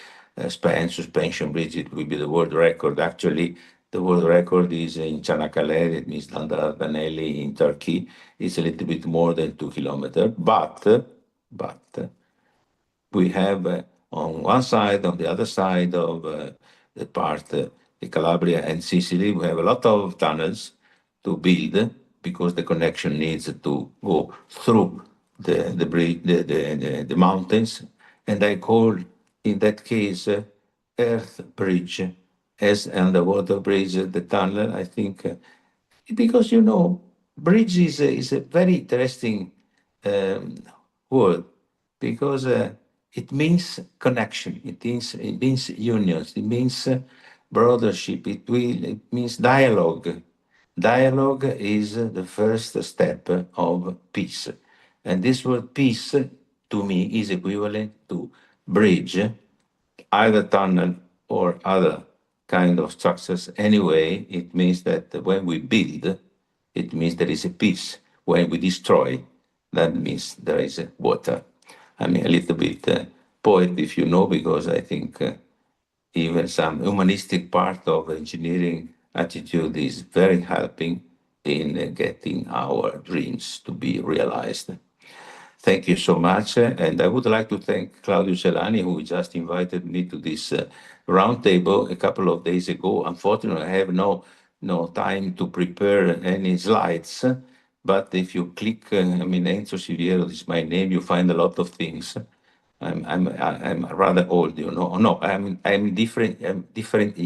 J: span suspension bridge, it will be the world record. Actually, the world record is in Çanakkale, it means Dardanelli in Turkey. It's a little bit more than 2 kilometers, but we have on one side, on the other side of the part, the Calabria and Sicily, we have a lot of tunnels to build because the connection needs to go through the mountains. And I call, in that case, earth bridge as underwater bridge, the tunnel, I think, because, you know, bridge is a very interesting word because it means connection, it means unions, it means brothership, it means dialogue. Dialogue is the first step of peace. And this word peace, to me, is equivalent to bridge, either tunnel or other kind of structures. Anyway, it means that when we build, it means there is a peace. When we destroy, that means there is water. I mean, a little bit poet, if you know, because I think even some humanistic part of engineering attitude is very helping in getting our dreams to be realized. Thank you so much. And I would like to thank Claudio Celani, who just invited me to this roundtable a couple of days ago. Unfortunately, I have no time to prepare any slides. But if you click, Enzo Siviero is my name, you find a lot of things. I'm rather old, you know. No, I'm different. I'm different.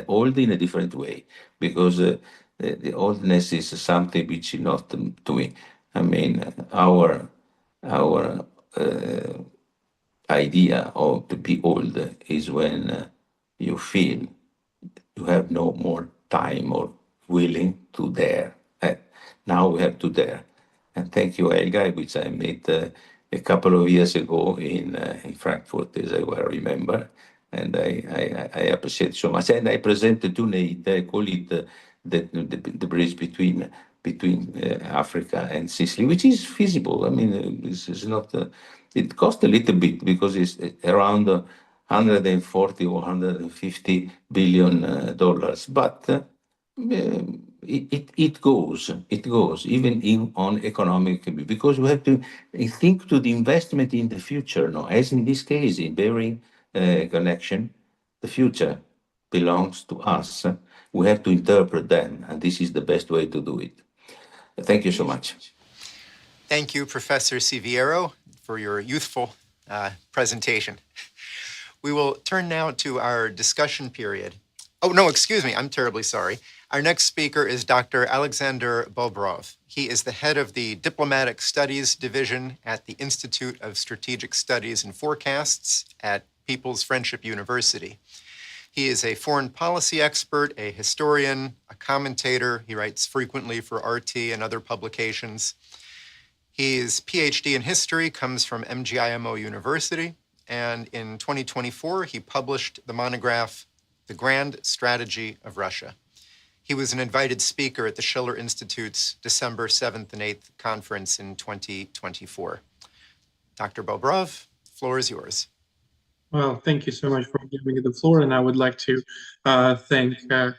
J: Old in a different way, because the oldness is something which is not to me. I mean, our idea of to be old is when you feel you have no more time or willing to dare. Now we have to dare. And thank you, Helga, which I met a couple of years ago in Frankfurt, as I well remember. And I appreciate so much. And I presented to Nate, I call it the bridge between Africa and Sicily, which is feasible. I mean, this is not. It costs a little bit because it's around 140 or 150 billion dollars, but it goes even in on economic, because we have to think to the investment in the future. No, as in this case in Bering connection, the future belongs to us. We have to interpret them, and this is the best way to do it. Thank you so much.
B: Thank you, Professor Siviero, for your youthful presentation. We will turn now to our discussion period. Oh, no, excuse me, I'm terribly sorry. Our next speaker is Dr. Alexander Bobrov. He is the head of the Diplomatic Studies Division at the Institute of Strategic Studies and Forecasts at People's Friendship University. He is a foreign policy expert, a historian, a commentator. He writes frequently for RT and other publications. His PhD in history comes from MGIMO University, and in 2024, he published the monograph, The Grand Strategy of Russia. He was an invited speaker at the Schiller Institute's December 7th and 8th conference in 2024. Dr. Bobrov, the floor is yours.
K: Well, thank you so much for giving me the floor, and I would like to thank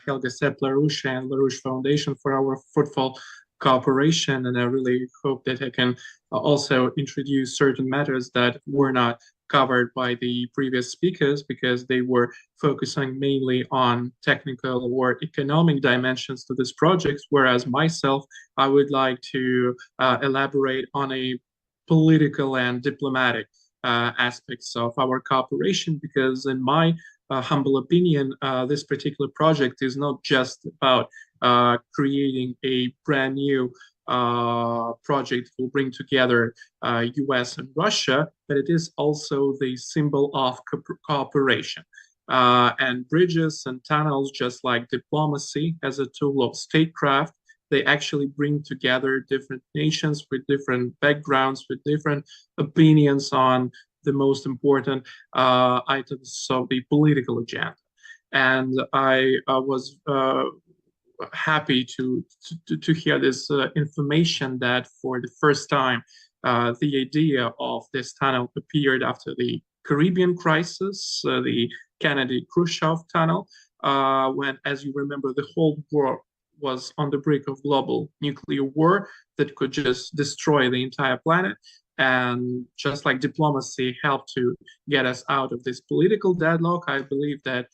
K: Helga Sepp LaRouche and LaRouche Foundation for our fruitful cooperation, and I really hope that I can also introduce certain matters that were not covered by the previous speakers, because they were focusing mainly on technical or economic dimensions to this project, whereas myself, I would like to elaborate on a political and diplomatic aspects of our cooperation, because in my humble opinion, this particular project is not just about creating a brand new project that will bring together US and Russia, but it is also the symbol of cooperation. And bridges and tunnels, just like diplomacy as a tool of statecraft, they actually bring together different nations with different backgrounds, with different opinions on the most important items of the political agenda. And I was happy to hear this information that for the first time, the idea of this tunnel appeared after the Caribbean crisis, the Kennedy-Khrushchev tunnel, when, as you remember, the whole world was on the brink of global nuclear war that could just destroy the entire planet. And just like diplomacy helped to get us out of this political deadlock, I believe that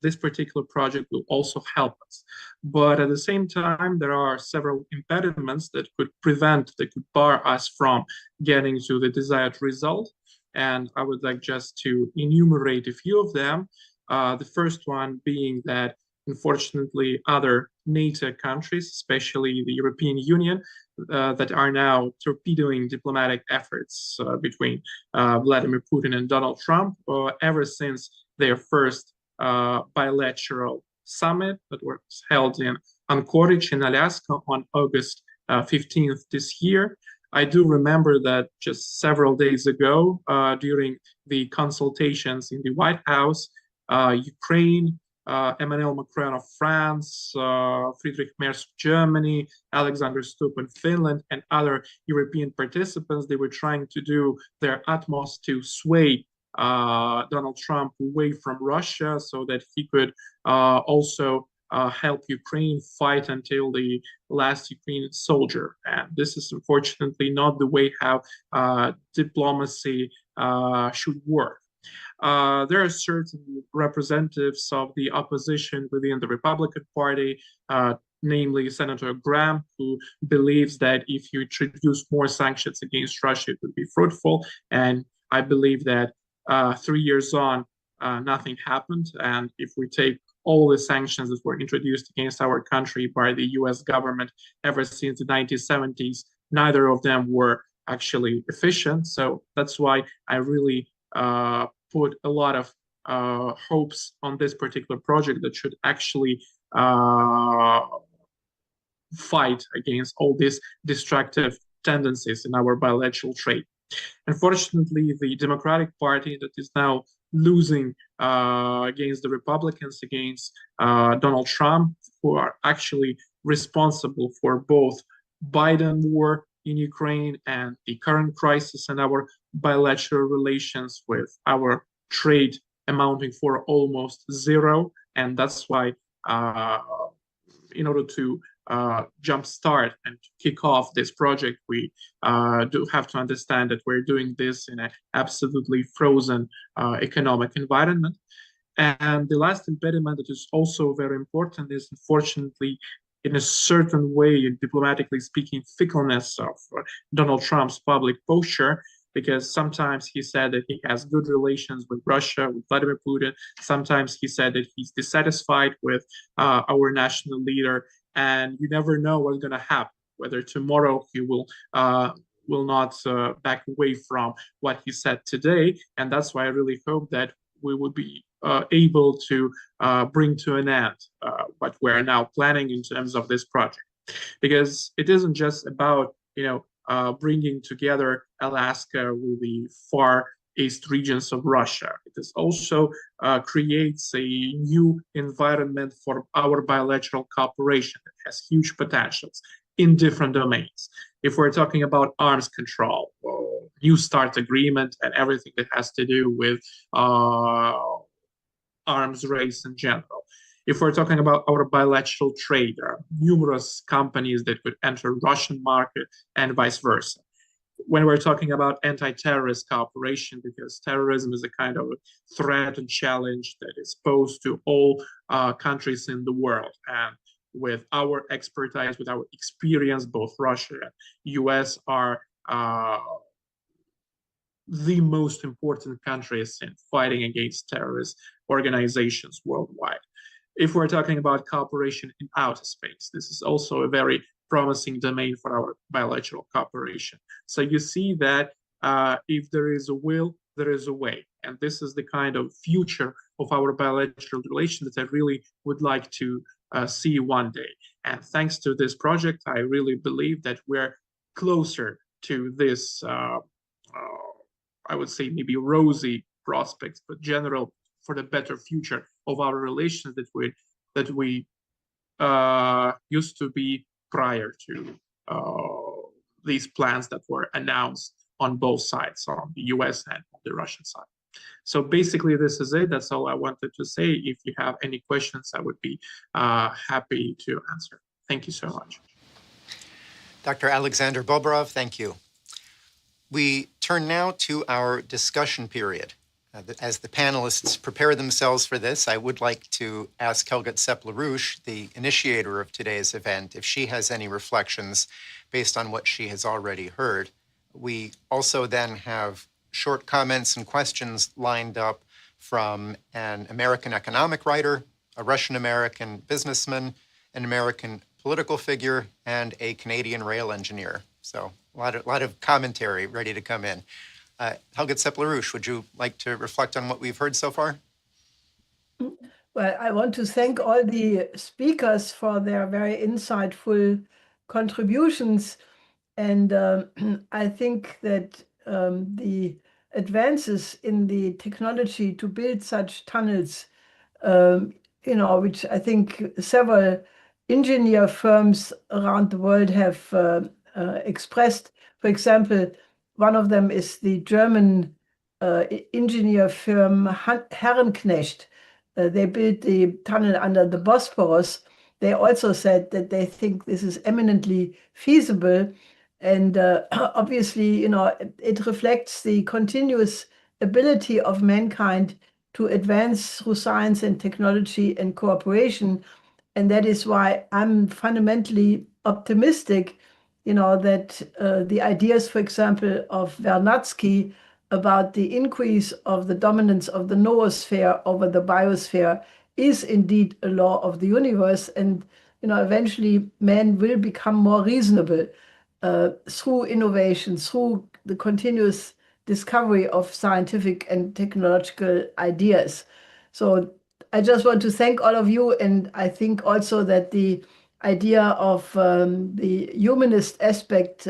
K: this particular project will also help us. But at the same time, there are several impediments that could bar us from getting to the desired result. And I would like just to enumerate a few of them. The first one being that, unfortunately, other NATO countries, especially the European Union, that are now torpedoing diplomatic efforts between Vladimir Putin and Donald Trump ever since their first bilateral summit that was held in Anchorage in Alaska on August 15th this year. I do remember that just several days ago, during the consultations in the White House, Ukraine, Emmanuel Macron of France, Friedrich Merz of Germany, Alexander Stubb in Finland, and other European participants. They were trying to do their utmost to sway Donald Trump away from Russia so that he could also help Ukraine fight until the last Ukrainian soldier. And this is unfortunately not the way how diplomacy should work. There are certain representatives of the opposition within the Republican Party, namely Senator Graham, who believes that if you introduce more sanctions against Russia, it would be fruitful. And I believe that 3 years on, nothing happened. And if we take all the sanctions that were introduced against our country by the US government ever since the 1970s, neither of them were actually efficient. So that's why I really put a lot of hopes on this particular project that should actually fight against all these destructive tendencies in our bilateral trade. Unfortunately, the Democratic Party that is now losing against the Republicans, against Donald Trump, who are actually responsible for both Biden war in Ukraine and the current crisis in our bilateral relations, with our trade amounting for almost zero. And that's why in order to jumpstart and kick off this project, we do have to understand that we're doing this in an absolutely frozen economic environment. And the last impediment that is also very important is, unfortunately, in a certain way, diplomatically speaking, fickleness of Donald Trump's public posture, because sometimes he said that he has good relations with Russia, with Vladimir Putin. Sometimes he said that he's dissatisfied with our national leader, and you never know what's going to happen, whether tomorrow he will not back away from what he said today. And that's why I really hope that we will be able to bring to an end what we're now planning in terms of this project, because it isn't just about bringing together Alaska with the far east regions of Russia. It is also creates a new environment for our bilateral cooperation that has huge potentials in different domains. If we're talking about arms control, New START agreement, and everything that has to do with arms race in general. If we're talking about our bilateral trade, there are numerous companies that could enter Russian market and vice versa. When we're talking about anti-terrorist cooperation, because terrorism is a kind of threat and challenge that is posed to all countries in the world. And with our expertise, with our experience, both Russia and US are the most important countries in fighting against terrorist organizations worldwide. If we're talking about cooperation in outer space, this is also a very promising domain for our bilateral cooperation. So you see that if there is a will, there is a way. And this is the kind of future of our bilateral relations that I really would like to see one day. And thanks to this project, I really believe that we're closer to this, I would say maybe rosy prospects, but general for the better future of our relations that we used to be prior to these plans that were announced on both sides, on the US and on the Russian side. So basically, this is it. That's all I wanted to say. If you have any questions, I would be happy to answer. Thank you so much.
B: Dr. Alexander Bobrov, thank you. We turn now to our discussion period. As the panelists prepare themselves for this, I would like to ask Helga Tsepp-LaRouche, the initiator of today's event, if she has any reflections based on what she has already heard. We also then have short comments and questions lined up from an American economic writer, a Russian-American businessman, an American political figure, and a Canadian rail engineer. So a lot of commentary ready to come in. Helga Tsepp-LaRouche, would you like to reflect on what we've heard so far?
C: Well, I want to thank all the speakers for their very insightful contributions. And I think that the advances in the technology to build such tunnels which I think several engineer firms around the world have expressed. For example, one of them is the German engineer firm Herrenknecht. They built the tunnel under the Bosporus. They also said that they think this is eminently feasible. And obviously, it reflects the continuous ability of mankind to advance through science and technology and cooperation. And that is why I'm fundamentally optimistic, that the ideas, for example, of Vernadsky about the increase of the dominance of the noosphere over the biosphere is indeed a law of the universe. And, eventually man will become more reasonable through innovation, through the continuous discovery of scientific and technological ideas. So I just want to thank all of you. And I think also that the idea of the humanist aspect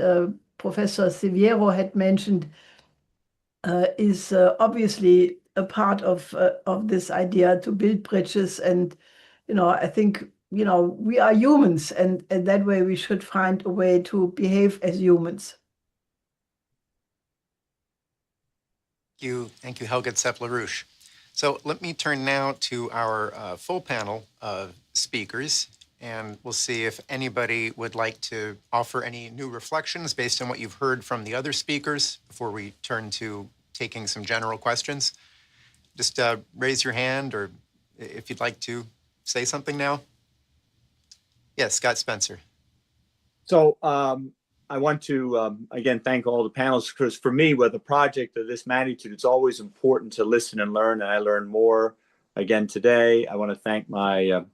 C: Professor Siviero had mentioned is obviously a part of this idea to build bridges. And, I think, we are humans, and that way we should find a way to behave as humans.
B: Thank you, Helga Zepp-LaRouche. So let me turn now to our full panel of speakers, and we'll see if anybody would like to offer any new reflections based on what you've heard from the other speakers before we turn to taking some general questions. Just raise your hand, or if you'd like to say something now. Yes, Scott Spencer.
A: So I want to, again, thank all the panelists, because for me, with a project of this magnitude, it's always important to listen and learn, and I learned more again today. I want to thank my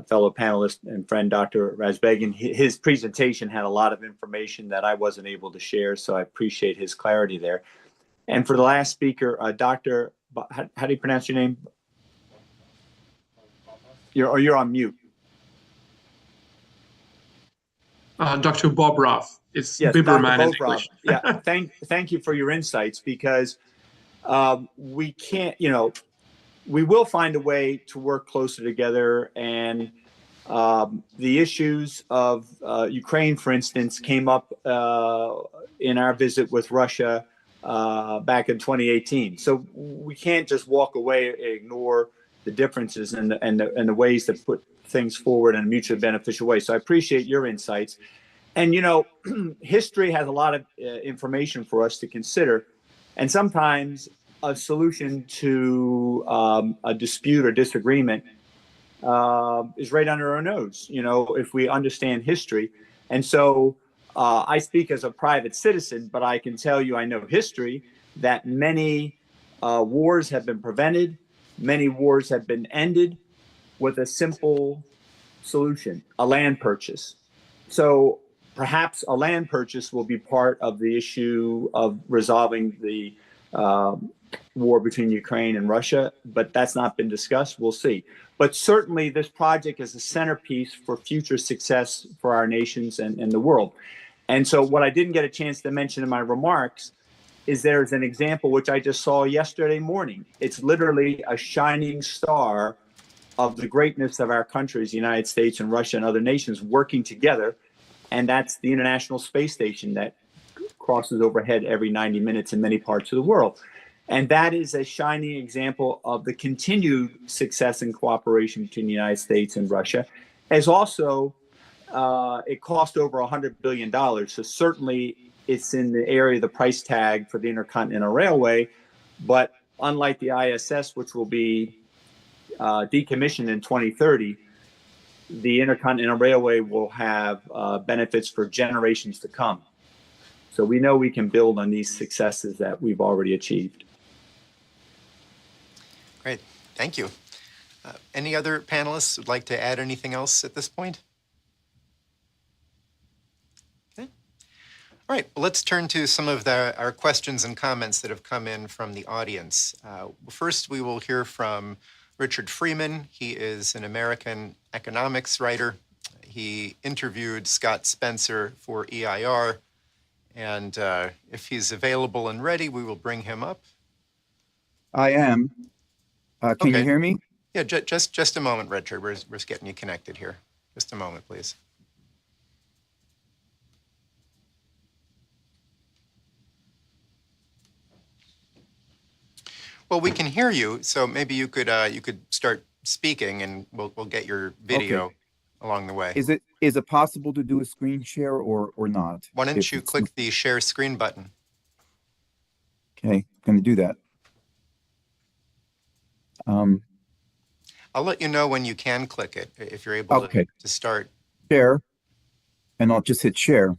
A: fellow panelist and friend, Dr. Razbegian. His presentation had a lot of information that I wasn't able to share, so I appreciate his clarity there. And for the last speaker, Dr. How do you pronounce your name? You're on mute.
K: Dr. Bob Roth. It's
A: yes,
K: Biberman
A: Dr.
K: in English.
A: Yeah, thank you for your insights, because we can't, we will find a way to work closer together. And the issues of Ukraine, for instance, came up in our visit with Russia back in 2018. So we can't just walk away and ignore the differences and the ways that put things forward in a mutually beneficial way. So I appreciate your insights. And, history has a lot of information for us to consider. And sometimes a solution to a dispute or disagreement is right under our nose, if we understand history. And so I speak as a private citizen, but I can tell you, I know history, that many wars have been prevented, many wars have been ended with a simple solution, a land purchase. So perhaps a land purchase will be part of the issue of resolving the war between Ukraine and Russia, but that's not been discussed. We'll see. But certainly this project is a centerpiece for future success for our nations and the world. And so what I didn't get a chance to mention in my remarks is there's an example which I just saw yesterday morning. It's literally a shining star of the greatness of our countries, the United States and Russia and other nations working together. And that's the International Space Station that crosses overhead every 90 minutes in many parts of the world. And that is a shining example of the continued success and cooperation between the United States and Russia. As also, it cost over $100 billion. So certainly it's in the area of the price tag for the Intercontinental Railway. But unlike the ISS, which will be decommissioned in 2030, the Intercontinental Railway will have benefits for generations to come. So we know we can build on these successes that we've already achieved.
B: Great, thank you. Any other panelists would like to add anything else at this point? Okay. All right, well, let's turn to some of our questions and comments that have come in from the audience. First, we will hear from Richard Freeman. He is an American economics writer. He interviewed Scott Spencer for EIR. And if he's available and ready, we will bring him up.
L: I am. Can you hear me?
B: Yeah, just a moment, Richard. We're just getting you connected here. Just a moment, please. Well, we can hear you, so maybe you could start speaking, and we'll get your video along the way.
L: Is it possible to do a screen share or not?
B: Why don't you click the share screen button?
L: Okay, going to do that.
B: I'll let you know when you can click it if you're able to start.
L: Share, and I'll just hit share.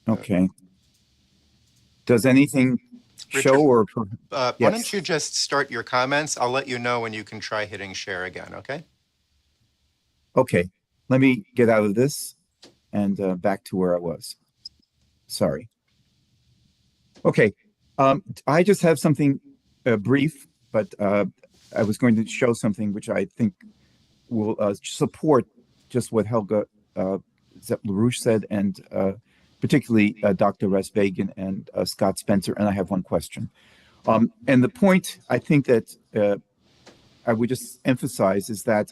L: Okay. Does anything show or?
B: Why don't you just start your comments? I'll let you know when you can try hitting share again, okay?
L: Okay, let me get out of this and back to where I was. Sorry. Okay, I just have something brief, but I was going to show something which I think will support just what Helga Zepp-LaRouche said, and particularly Dr. Resbegan and Scott Spencer, and I have one question. And the point I think that I would just emphasize is that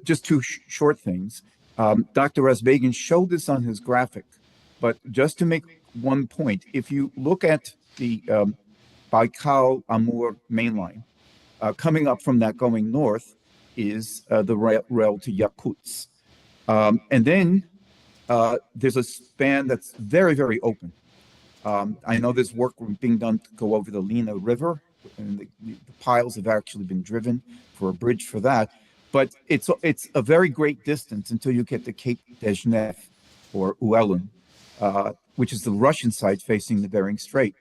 L: just two short things. Dr. Resbegan showed this on his graphic, but just to make one point, if you look at the Baikal-Amur mainline, coming up from that going north is the rail to Yakutsk. And then there's a span that's very, very open. I know there's work being done to go over the Lena River, and the piles have actually been driven for a bridge for that. But it's a very great distance until you get to Cape Dezhnev or Uelun, which is the Russian side facing the Bering Strait.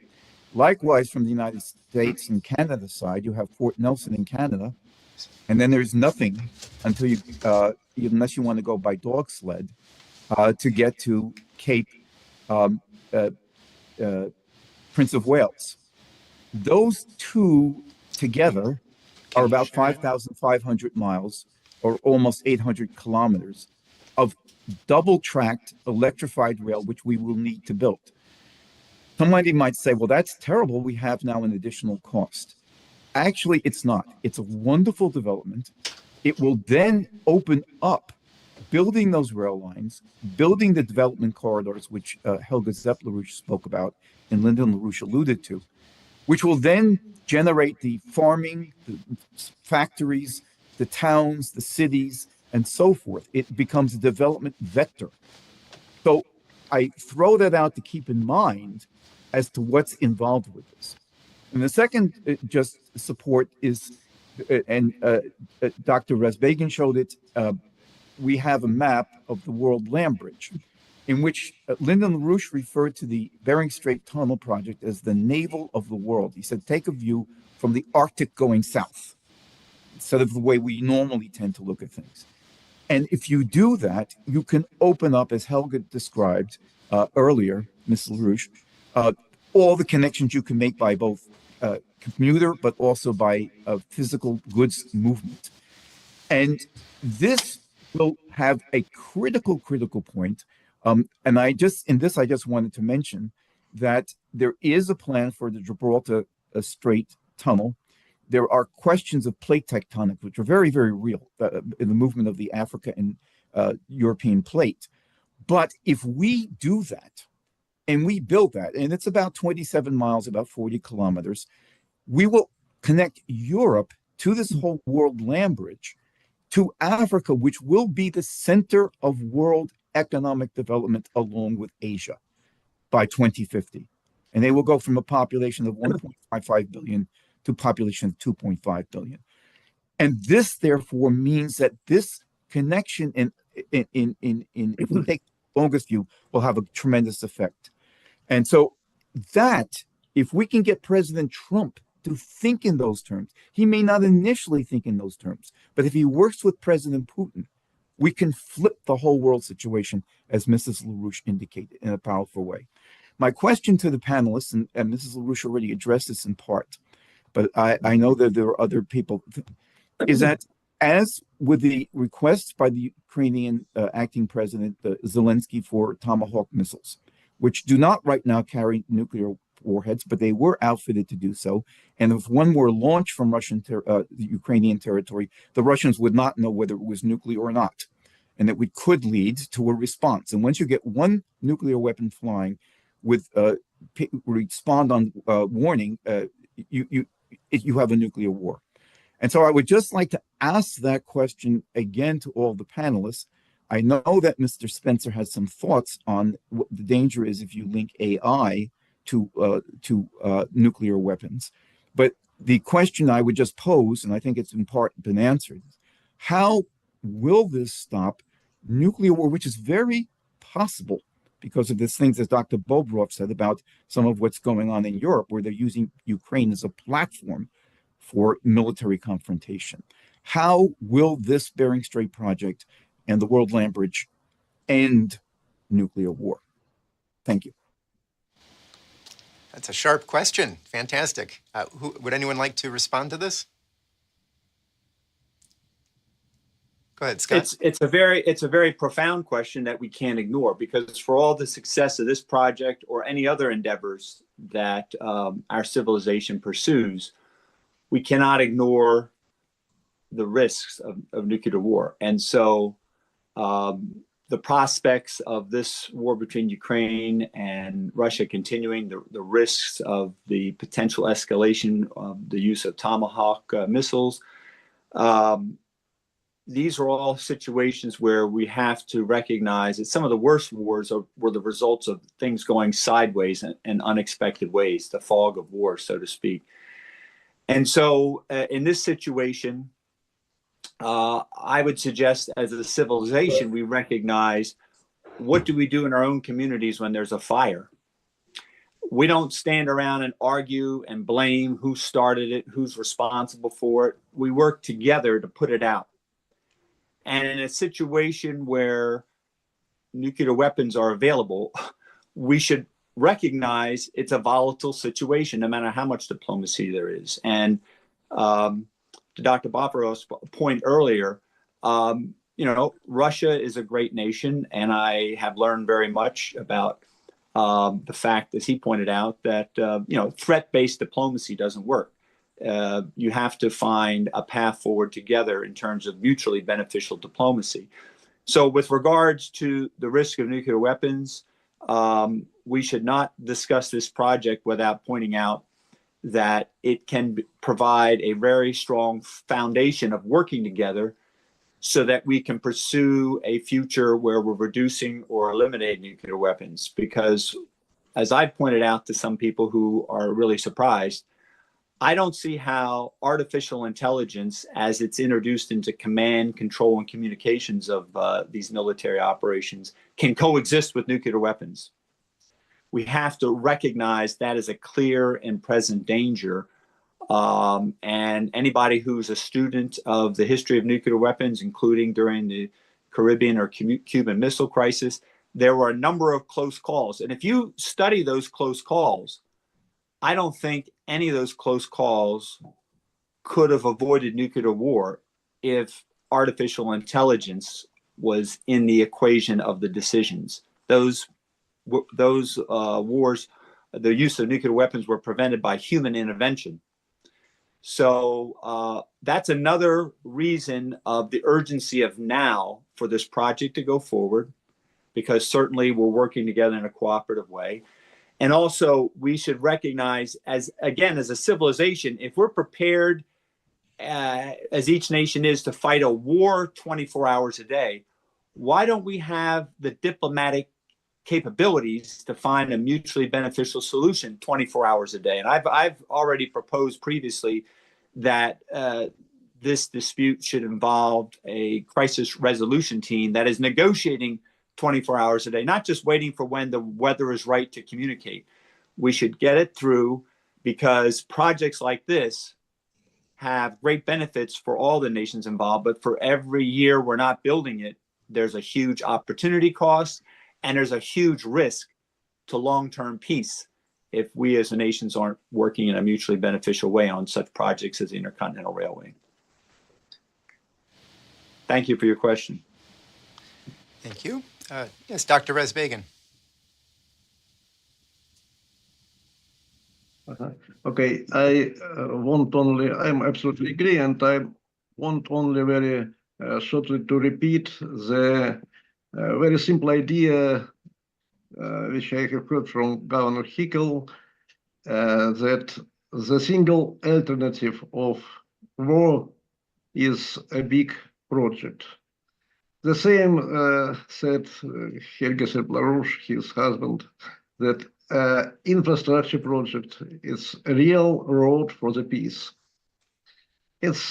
L: Likewise, from the United States and Canada side, you have Fort Nelson in Canada, and then there's nothing until you, unless you want to go by dog sled, to get to Cape Prince of Wales. Those two together are about 5,500 miles, or almost 800 kilometers, of double-tracked electrified rail, which we will need to build. Somebody might say, well, that's terrible. We have now an additional cost. Actually, it's not. It's a wonderful development. It will then open up building those rail lines, building the development corridors, which Helga Zepp-LaRouche spoke about and Lyndon LaRouche alluded to, which will then generate the farming, the factories, the towns, the cities, and so forth. It becomes a development vector. So I throw that out to keep in mind as to what's involved with this. And the second just support is, and Dr. Resbegan showed it, we have a map of the World Land Bridge, in which Lyndon LaRouche referred to the Bering Strait Tunnel project as the navel of the world. He said, take a view from the Arctic going south, instead of the way we normally tend to look at things. And if you do that, you can open up, as Helga described earlier, Ms. LaRouche, all the connections you can make by both commuter, but also by physical goods movement. And this will have a critical point. And I just wanted to mention that there is a plan for the Gibraltar Strait Tunnel. There are questions of plate tectonics, which are very, very real in the movement of the Africa and European plate. But if we do that, and we build that, and it's about 27 miles, about 40 kilometers, we will connect Europe to this whole world land bridge, to Africa, which will be the center of world economic development along with Asia by 2050. And they will go from a population of 1.55 billion to a population of 2.5 billion. And this, therefore, means that this connection, if we take the longest view, will have a tremendous effect. And so that, if we can get President Trump to think in those terms, he may not initially think in those terms, but if he works with President Putin, we can flip the whole world situation, as Mrs. LaRouche indicated, in a powerful way. My question to the panelists, and Mrs. LaRouche already addressed this in part, but I know that there are other people, is that as with the requests by the Ukrainian acting president Zelensky for Tomahawk missiles, which do not right now carry nuclear warheads, but they were outfitted to do so. And if one were launched from Ukrainian territory, the Russians would not know whether it was nuclear or not, and that we could lead to a response. And once you get one nuclear weapon flying with respond on warning, you have a nuclear war. And so I would just like to ask that question again to all the panelists. I know that Mr. Spencer has some thoughts on what the danger is if you link AI to nuclear weapons. But the question I would just pose, and I think it's in part been answered, how will this stop nuclear war, which is very possible because of these things, as Dr. Bobrov said, about some of what's going on in Europe, where they're using Ukraine as a platform for military confrontation. How will this Bering Strait project and the World Land Bridge end nuclear war? Thank you.
B: That's a sharp question. Fantastic. Would anyone like to respond to this? Go ahead, Scott.
A: It's a very profound question that we can't ignore, because for all the success of this project or any other endeavors that our civilization pursues, we cannot ignore the risks of nuclear war. And so the prospects of this war between Ukraine and Russia continuing, the risks of the potential escalation of the use of Tomahawk missiles, these are all situations where we have to recognize that some of the worst wars were the results of things going sideways in unexpected ways, the fog of war, so to speak. And so in this situation, I would suggest as a civilization, we recognize, what do we do in our own communities when there's a fire? We don't stand around and argue and blame who started it, who's responsible for it. We work together to put it out. And in a situation where nuclear weapons are available, we should recognize it's a volatile situation, no matter how much diplomacy there is. And to Dr. Bopperov's point earlier, Russia is a great nation, and I have learned very much about the fact, as he pointed out, that threat-based diplomacy doesn't work. You have to find a path forward together in terms of mutually beneficial diplomacy. So with regards to the risk of nuclear weapons, we should not discuss this project without pointing out that it can provide a very strong foundation of working together so that we can pursue a future where we're reducing or eliminating nuclear weapons. Because as I pointed out to some people who are really surprised, I don't see how artificial intelligence, as it's introduced into command, control, and communications of these military operations, can coexist with nuclear weapons. We have to recognize that as a clear and present danger. And anybody who's a student of the history of nuclear weapons, including during the Caribbean or Cuban Missile Crisis, there were a number of close calls. And if you study those close calls, I don't think any of those close calls could have avoided nuclear war if artificial intelligence was in the equation of the decisions. Those wars, the use of nuclear weapons, were prevented by human intervention. So that's another reason of the urgency of now for this project to go forward, because certainly we're working together in a cooperative way. And also, we should recognize, as a civilization, if we're prepared, as each nation is, to fight a war 24 hours a day, why don't we have the diplomatic capabilities to find a mutually beneficial solution 24 hours a day? And I've already proposed previously that this dispute should involve a crisis resolution team that is negotiating 24 hours a day, not just waiting for when the weather is right to communicate. We should get it through, because projects like this have great benefits for all the nations involved. But for every year we're not building it, there's a huge opportunity cost, and there's a huge risk to long-term peace if we as nations aren't working in a mutually beneficial way on such projects as the Intercontinental Railway. Thank you for your question.
B: Thank you. Yes, Dr. Rezbegan.
D: Okay, I'm absolutely agree, and I want only very shortly to repeat the very simple idea which I have heard from Governor Hickel, that the single alternative of war is a big project. The same said Helge Sepp-LaRouche, his husband, that infrastructure project is a real road for the peace. It's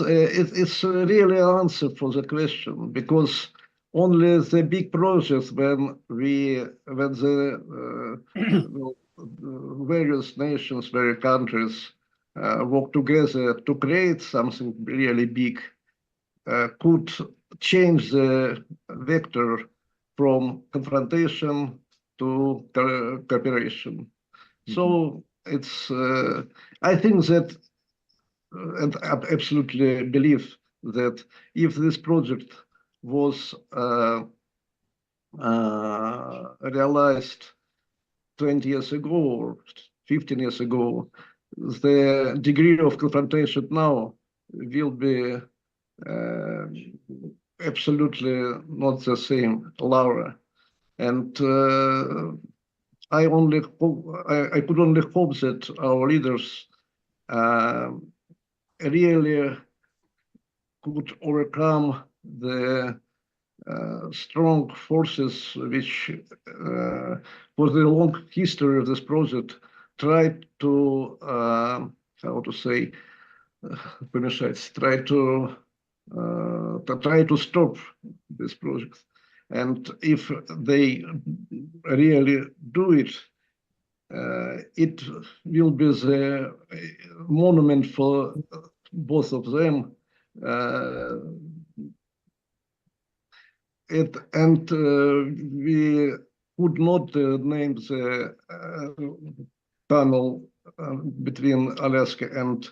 D: really an answer for the question, because only the big projects when the various nations, various countries work together to create something really big could change the vector from confrontation to cooperation. So it's, I think that, and I absolutely believe that if this project was realized 20 years ago or 15 years ago, the degree of confrontation now will be absolutely not the same, Laura. And I could only hope that our leaders really could overcome the strong forces which, for the long history of this project, tried to, how to say, try to stop this project. And if they really do it, it will be the monument for both of them. We could not name the tunnel between Alaska and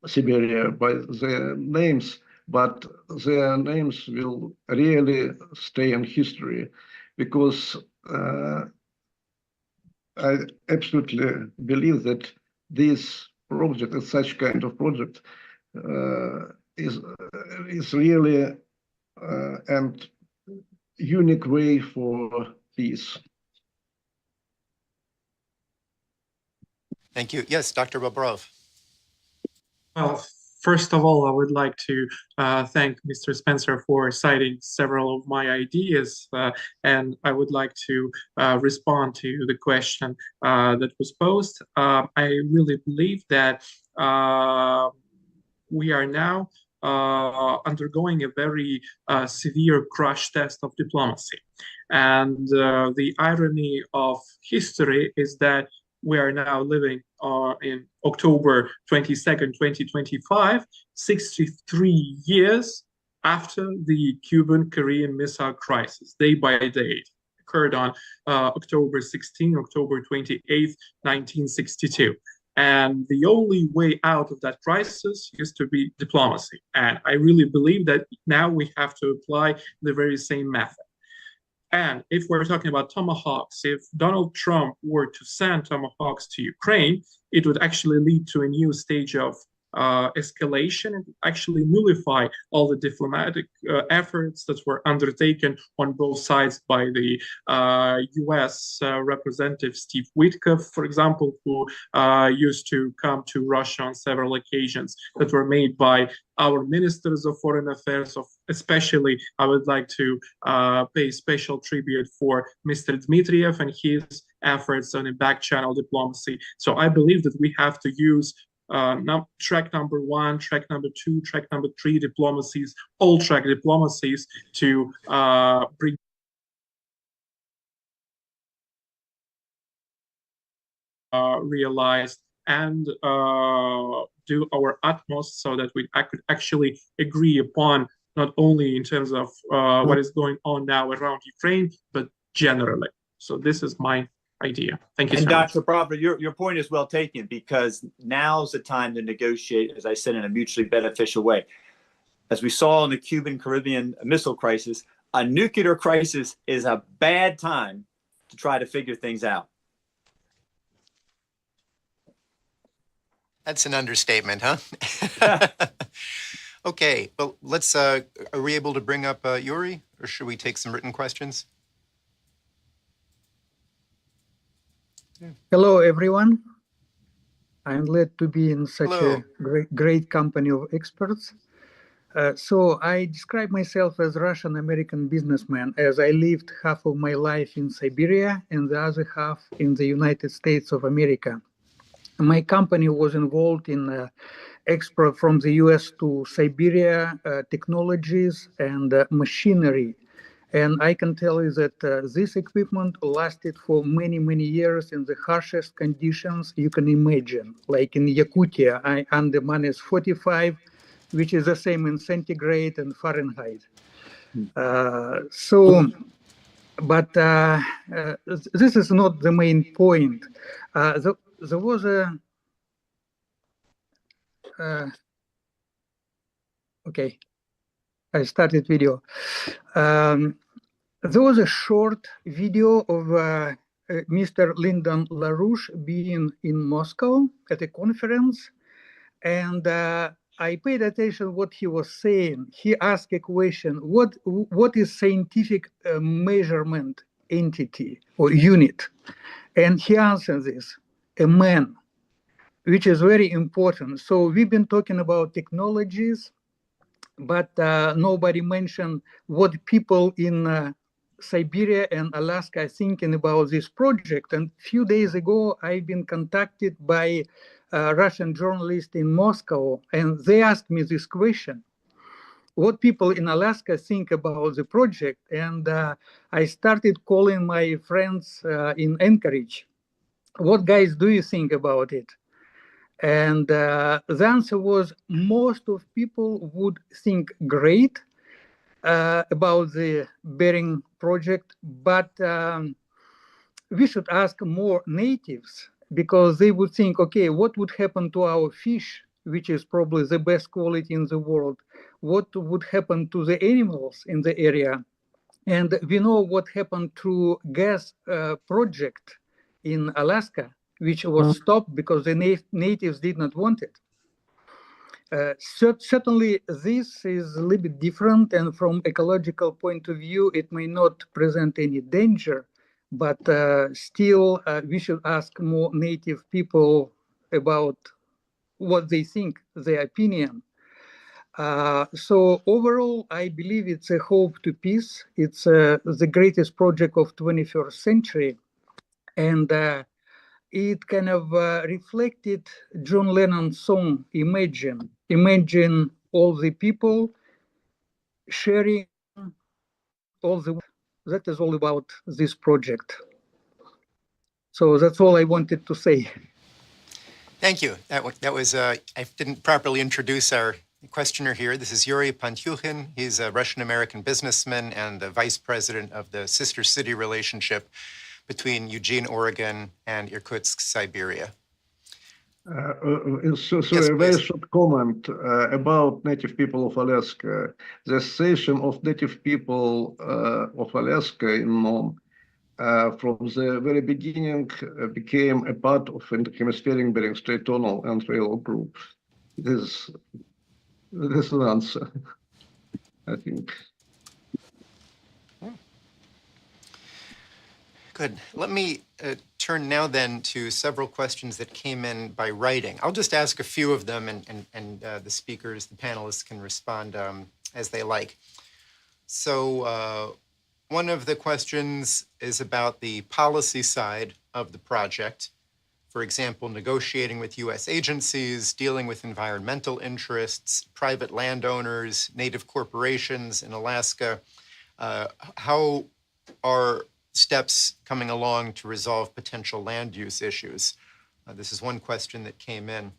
D: Siberia by their names, but their names will really stay in history, because I absolutely believe that this project, such kind of project, is really and unique way for peace.
B: Thank you. Yes, Dr. Bobrov.
K: Well, first of all, I would like to thank Mr. Spencer for citing several of my ideas, and I would like to respond to the question that was posed. I really believe that we are now undergoing a very severe crash test of diplomacy. And the irony of history is that we are now living in October 22nd, 2025, 63 years after the Cuban-Korean Missile Crisis, day by day. It occurred on October 16, October 28th, 1962. And the only way out of that crisis used to be diplomacy. And I really believe that now we have to apply the very same method. And if we're talking about tomahawks, if Donald Trump were to send tomahawks to Ukraine, it would actually lead to a new stage of escalation and actually nullify all the diplomatic efforts that were undertaken on both sides by the US Representative Steve Witkoff, for example, who used to come to Russia on several occasions, that were made by our ministers of foreign affairs. Especially, I would like to pay special tribute for Mr. Dmitriev and his efforts on a back channel diplomacy. So I believe that we have to use track number 1, track number 2, track number 3 diplomacies, all track diplomacies to bring realized and do our utmost so that we could actually agree upon not only in terms of what is going on now around Ukraine, but generally. So this is my idea. Thank you so much.
A: Dr. Bobrov, your point is well taken, because now's the time to negotiate, as I said, in a mutually beneficial way. As we saw in the Cuban-Caribbean Missile Crisis, a nuclear crisis is a bad time to try to figure things out.
B: That's an understatement, huh? Okay, well, let's, are we able to bring up Yuri, or should we take some written questions?
M: Hello, everyone. I'm glad to be in such
B: Hello.
M: a great company of experts. So I describe myself as Russian-American businessman, as I lived half of my life in Siberia and the other half in the United States of America. My company was involved in export from the US to Siberia, technologies and machinery. And I can tell you that this equipment lasted for many, many years in the harshest conditions you can imagine. Like in Yakutia, under minus 45, which is the same in centigrade and Fahrenheit. But this is not the main point. There was a, okay, I started video. There was a short video of Mr. Lyndon LaRouche being in Moscow at a conference, and I paid attention what he was saying. He asked a question: what is scientific measurement entity or unit? And he answered this: a man, which is very important. So we've been talking about technologies, but nobody mentioned what people in Siberia and Alaska are thinking about this project. And a few days ago, I've been contacted by a Russian journalist in Moscow, and they asked me this question: what people in Alaska think about the project? And I started calling my friends in Anchorage. What, guys, do you think about it? And the answer was most of people would think great about the Bering project, but we should ask more natives, because they would think, okay, what would happen to our fish, which is probably the best quality in the world? What would happen to the animals in the area? And we know what happened to gas project in Alaska, which was stopped because the natives did not want it. Certainly, this is a little bit different, and from ecological point of view, it may not present any danger, but still, we should ask more native people about what they think, their opinion. So overall, I believe it's a hope to peace. It's the greatest project of 21st century, and it kind of reflected John Lennon's song, Imagine. Imagine all the people sharing all the, that is all about this project. So that's all I wanted to say.
B: Thank you. That was, I didn't properly introduce our questioner here. This is Yuri Pantyukhin. He's a Russian-American businessman and the vice president of the sister city relationship between Eugene, Oregon and Irkutsk, Siberia.
D: So
B: Yes,
D: a very
B: please.
D: short comment about native people of Alaska. The Association of Native People of Alaska in NOM from the very beginning became a part of Inter-Hemispheric Bering Strait Tunnel and Railroad Group. This is an answer, I think.
B: Good. Let me turn now then to several questions that came in by writing. I'll just ask a few of them, and the speakers, the panelists can respond as they like. So one of the questions is about the policy side of the project. For example, negotiating with US agencies, dealing with environmental interests, private landowners, native corporations in Alaska. How are steps coming along to resolve potential land use issues? This is one question that came in.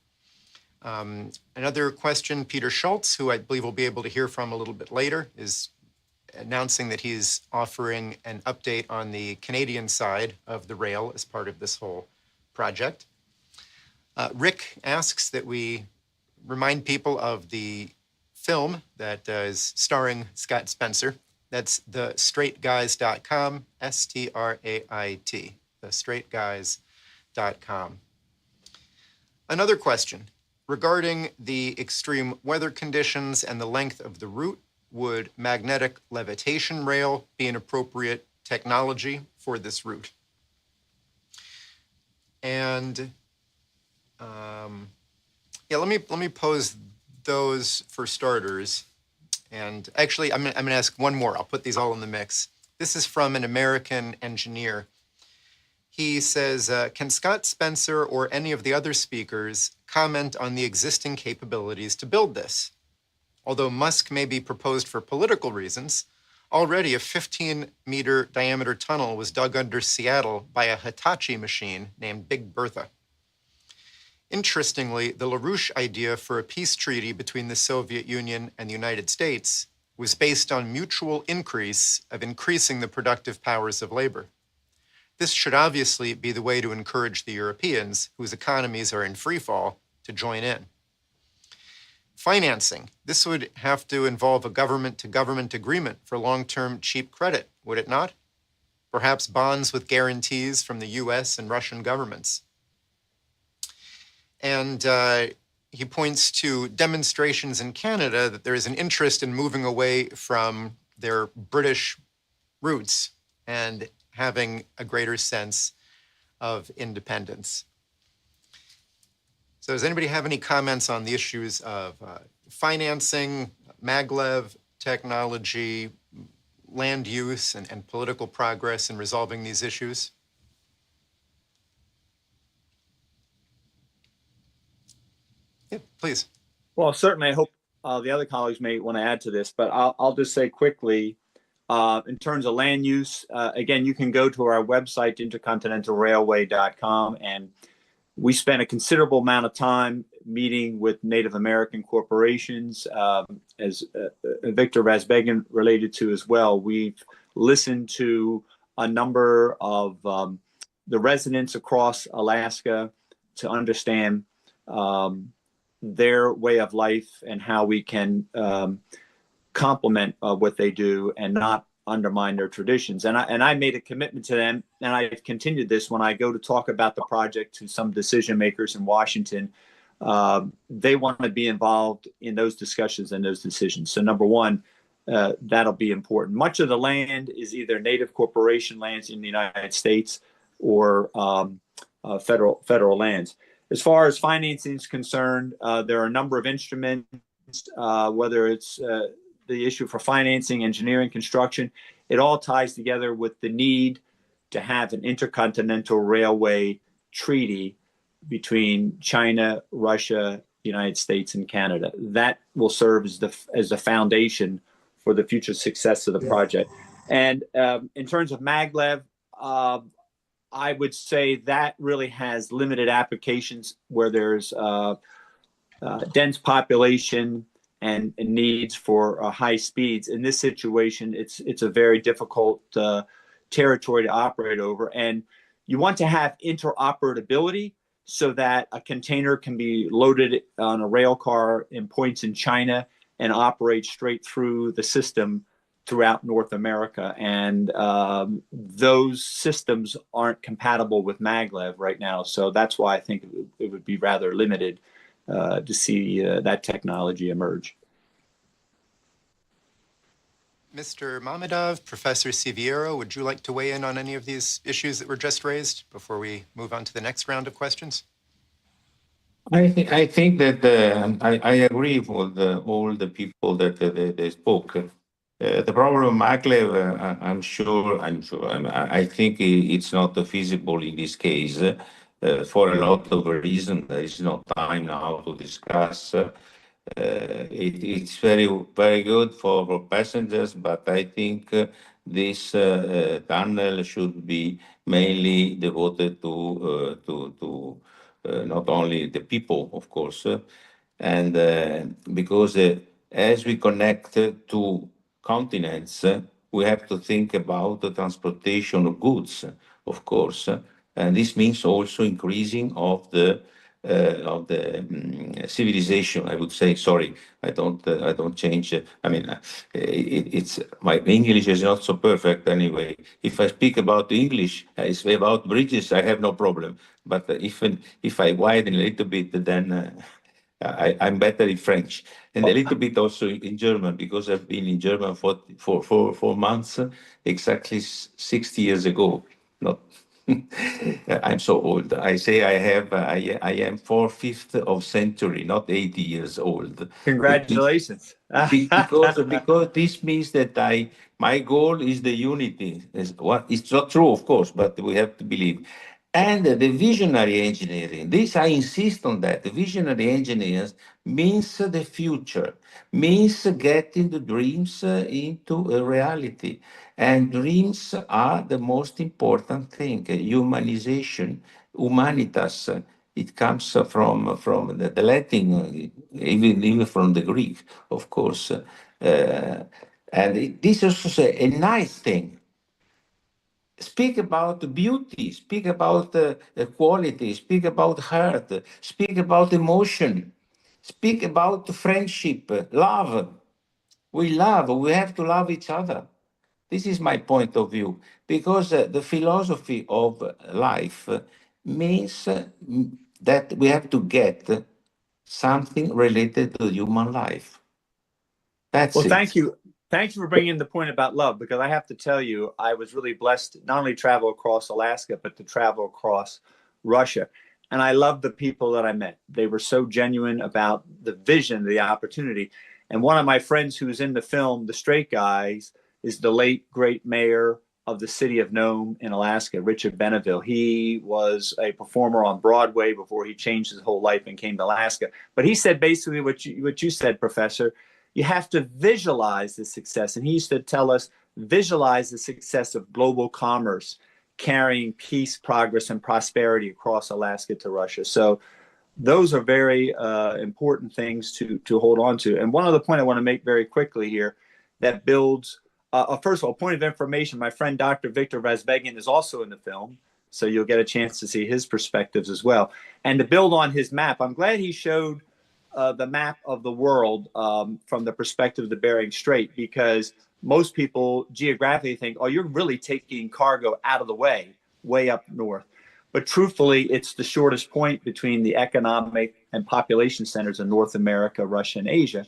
B: Another question, Peter Schultz, who I believe we'll be able to hear from a little bit later, is announcing that he's offering an update on the Canadian side of the rail as part of this whole project. Rick asks that we remind people of the film that is starring Scott Spencer. That's thestraightguys.com, S-T-R-A-I-T, thestraightguys.com. Another question Regarding the extreme weather conditions and the length of the route, would magnetic levitation rail be an appropriate technology for this route? And yeah, let me pose those for starters. And actually, I'm gonna ask one more. I'll put these all in the mix. This is from an American engineer. He says, can Scott Spencer or any of the other speakers comment on the existing capabilities to build this? Although Musk may be proposed for political reasons, already a 15-meter diameter tunnel was dug under Seattle by a Hitachi machine named Big Bertha. Interestingly, the LaRouche idea for a peace treaty between the Soviet Union and the United States was based on mutual increasing the productive powers of labor. This should obviously be the way to encourage the Europeans, whose economies are in free fall, to join in. Financing. This would have to involve a government-to-government agreement for long-term cheap credit, would it not? Perhaps bonds with guarantees from the US and Russian governments. And he points to demonstrations in Canada that there is an interest in moving away from their British roots and having a greater sense of independence. So does anybody have any comments on the issues of financing, maglev technology, land use, and political progress in resolving these issues? Yeah, please.
A: Well, certainly, I hope the other colleagues may want to add to this, but I'll just say quickly, in terms of land use, again, you can go to our website, intercontinentalrailway.com, and we spent a considerable amount of time meeting with Native American corporations, as Victor Rasbegan related to as well. We've listened to a number of the residents across Alaska to understand their way of life and how we can complement what they do and not undermine their traditions. And I made a commitment to them, and I've continued this when I go to talk about the project to some decision makers in Washington. They want to be involved in those discussions and those decisions. So number one, that'll be important. Much of the land is either native corporation lands in the United States or federal lands. As far as financing is concerned, there are a number of instruments, whether it's the issue for financing, engineering, construction. It all ties together with the need to have an intercontinental railway treaty between China, Russia, the United States, and Canada. That will serve as the foundation for the future success of the project. And in terms of maglev, I would say that really has limited applications where there's dense population and needs for high speeds. In this situation, it's a very difficult territory to operate over. And you want to have interoperability so that a container can be loaded on a rail car in points in China and operate straight through the system throughout North America. And those systems aren't compatible with maglev right now. So that's why I think it would be rather limited to see that technology emerge.
B: Mr. Mamedov, Professor Siviero, would you like to weigh in on any of these issues that were just raised before we move on to the next round of questions?
J: I think that I agree with all the people that they spoke. The problem of maglev, I think it's not feasible in this case for a lot of reasons. There is no time now to discuss. It's very, very good for passengers, but I think this tunnel should be mainly devoted to not only the people, of course, and because as we connect to continents, we have to think about the transportation of goods, of course, and this means also increasing of the civilization. I would say, sorry, I don't change. I mean, it's my English is not so perfect anyway. If I speak about English, about bridges, I have no problem. But if I widen a little bit, then I'm better in French and a little bit also in German, because I've been in German for 4 months, exactly 60 years ago. Not, I'm so old. I say I am 4/5 of century, not 80 years old.
A: Congratulations.
J: Because this means that my goal is the unity. It's not true, of course, but we have to believe. And the visionary engineering, this I insist on that. The visionary engineers means the future, means getting the dreams into a reality. And dreams are the most important thing. Humanization, humanitas, it comes from the Latin, even from the Greek, of course. This is also a nice thing. Speak about beauty, speak about quality, speak about heart, speak about emotion, speak about friendship, love. We have to love each other. This is my point of view, because the philosophy of life means that we have to get something related to human life. That's
A: Well,
J: it.
A: thank you. Thank you for bringing in the point about love, because I have to tell you, I was really blessed not only to travel across Alaska, but to travel across Russia. And I love the people that I met. They were so genuine about the vision, the opportunity. And one of my friends who's in the film, The Straight Guys, is the late, great mayor of the city of Nome in Alaska, Richard Beneville. He was a performer on Broadway before he changed his whole life and came to Alaska. But he said basically what you said, Professor. You have to visualize the success. And he used to tell us, visualize the success of global commerce, carrying peace, progress, and prosperity across Alaska to Russia. So those are very important things to hold on to. And one other point I want to make very quickly here that builds, first of all, point of information, my friend Dr. Victor Razbegin is also in the film. So you'll get a chance to see his perspectives as well. And to build on his map, I'm glad he showed the map of the world from the perspective of the Bering Strait, because most people geographically think, oh, you're really taking cargo out of the way up north. But truthfully, it's the shortest point between the economic and population centers of North America, Russia, and Asia.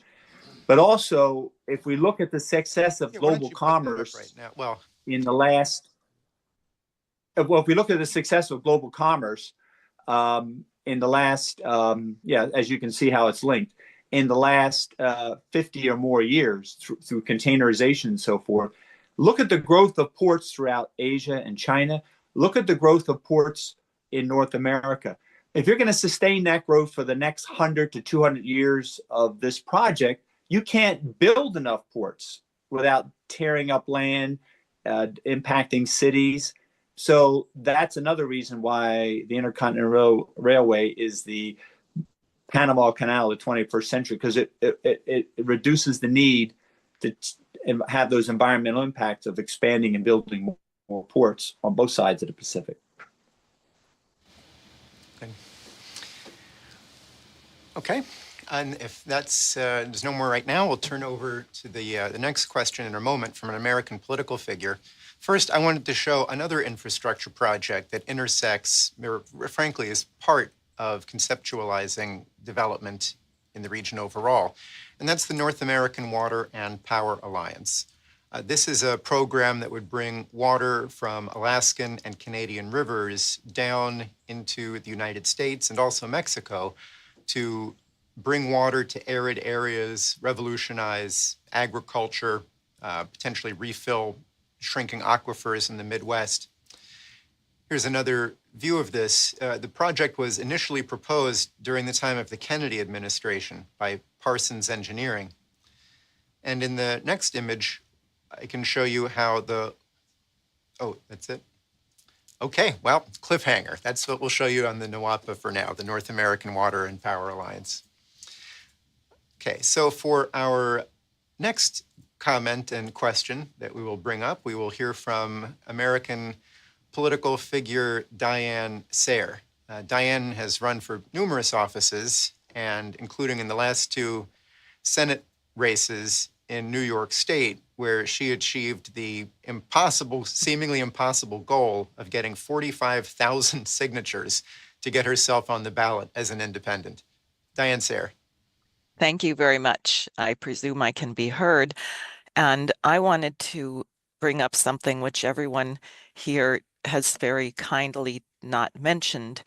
A: But also, if we look at the success of global commerce
B: right now? Well,
A: in the last, if we look at the success of global commerce, in the last, as you can see how it's linked, in the last 50 or more years through containerization and so forth, look at the growth of ports throughout Asia and China. Look at the growth of ports in North America. If you're going to sustain that growth for the next 100 to 200 years of this project, you can't build enough ports without tearing up land, impacting cities. So that's another reason why the Intercontinental Railway is the Panama Canal of the 21st century, because it reduces the need to have those environmental impacts of expanding and building more ports on both sides of the Pacific.
B: Okay. And if that's there's no more right now, we'll turn over to the next question in a moment from an American political figure. First, I wanted to show another infrastructure project that intersects, or frankly, is part of conceptualizing development in the region overall, and that's the North American Water and Power Alliance. This is a program that would bring water from Alaskan and Canadian rivers down into the United States and also Mexico to bring water to arid areas, revolutionize agriculture, potentially refill shrinking aquifers in the Midwest. Here's another view of this. The project was initially proposed during the time of the Kennedy administration by Parsons Engineering. And in the next image, I can show you how oh, that's it. Okay, well, cliffhanger. That's what we'll show you on the NWAPA for now, the North American Water and Power Alliance. Okay, so for our next comment and question that we will bring up, we will hear from American political figure Diane Sayre. Diane has run for numerous offices, and including in the last 2 Senate races in New York State, where she achieved the seemingly impossible goal of getting 45,000 signatures to get herself on the ballot as an independent. Diane Sayre.
N: Thank you very much. I presume I can be heard. And I wanted to bring up something which everyone here has very kindly not mentioned,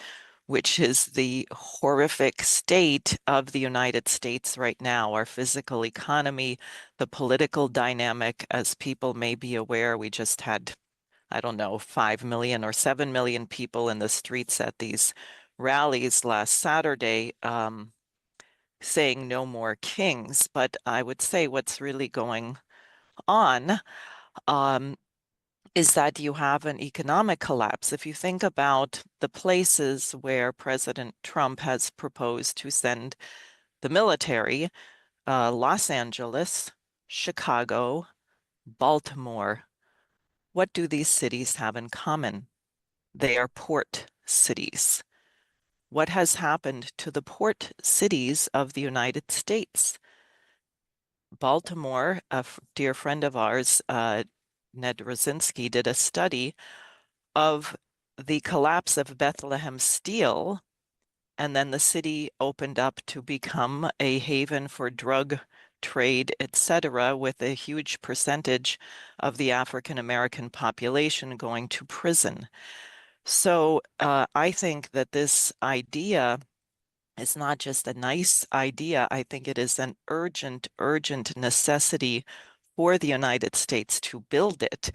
N: which is the horrific state of the United States right now, our physical economy, the political dynamic. As people may be aware, we just had, I don't know, 5 million or 7 million people in the streets at these rallies last Saturday, saying no more kings. But I would say what's really going on is that you have an economic collapse. If you think about the places where President Trump has proposed to send the military, Los Angeles, Chicago, Baltimore, what do these cities have in common? They are port cities. What has happened to the port cities of the United States? Baltimore, a dear friend of ours, Ned Rosinski, did a study of the collapse of Bethlehem Steel, and then the city opened up to become a haven for drug trade, etc., with a huge percentage of the African American population going to prison. So I think that this idea is not just a nice idea. I think it is an urgent necessity for the United States to build it.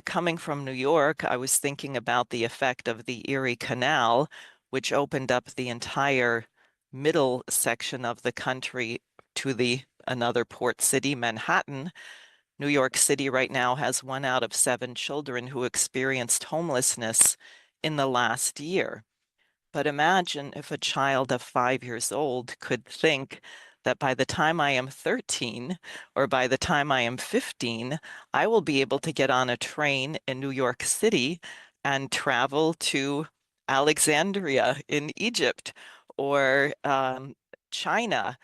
N: Coming from New York, I was thinking about the effect of the Erie Canal, which opened up the entire middle section of the country to another port city, Manhattan. New York City right now has 1 out of 7 children who experienced homelessness in the last year. But imagine if a child of 5 years old could think that by the time I am 13 or by the time I am 15, I will be able to get on a train in New York City and travel to Alexandria in Egypt or China.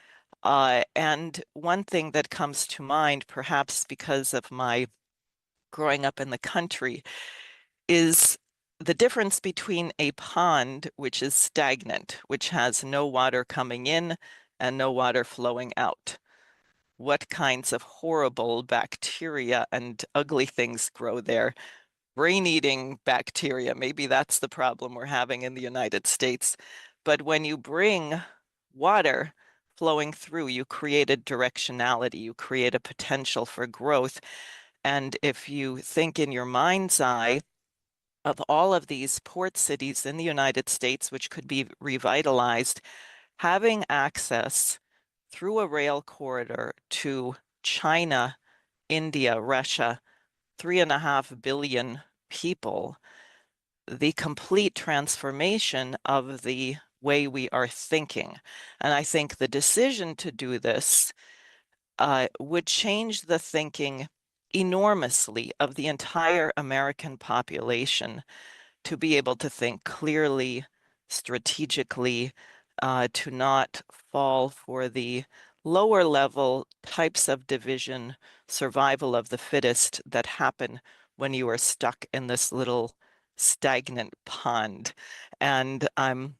N: And one thing that comes to mind, perhaps because of my growing up in the country, is the difference between a pond, which is stagnant, which has no water coming in and no water flowing out. What kinds of horrible bacteria and ugly things grow there? Brain-eating bacteria, maybe that's the problem we're having in the United States. But when you bring water flowing through, you create a directionality, you create a potential for growth. And if you think in your mind's eye of all of these port cities in the United States, which could be revitalized, having access through a rail corridor to China, India, Russia, 3.5 billion people, the complete transformation of the way we are thinking. And I think the decision to do this would change the thinking enormously of the entire American population to be able to think clearly, strategically, to not fall for the lower level types of division, survival of the fittest that happen when you are stuck in this little stagnant pond. And I'm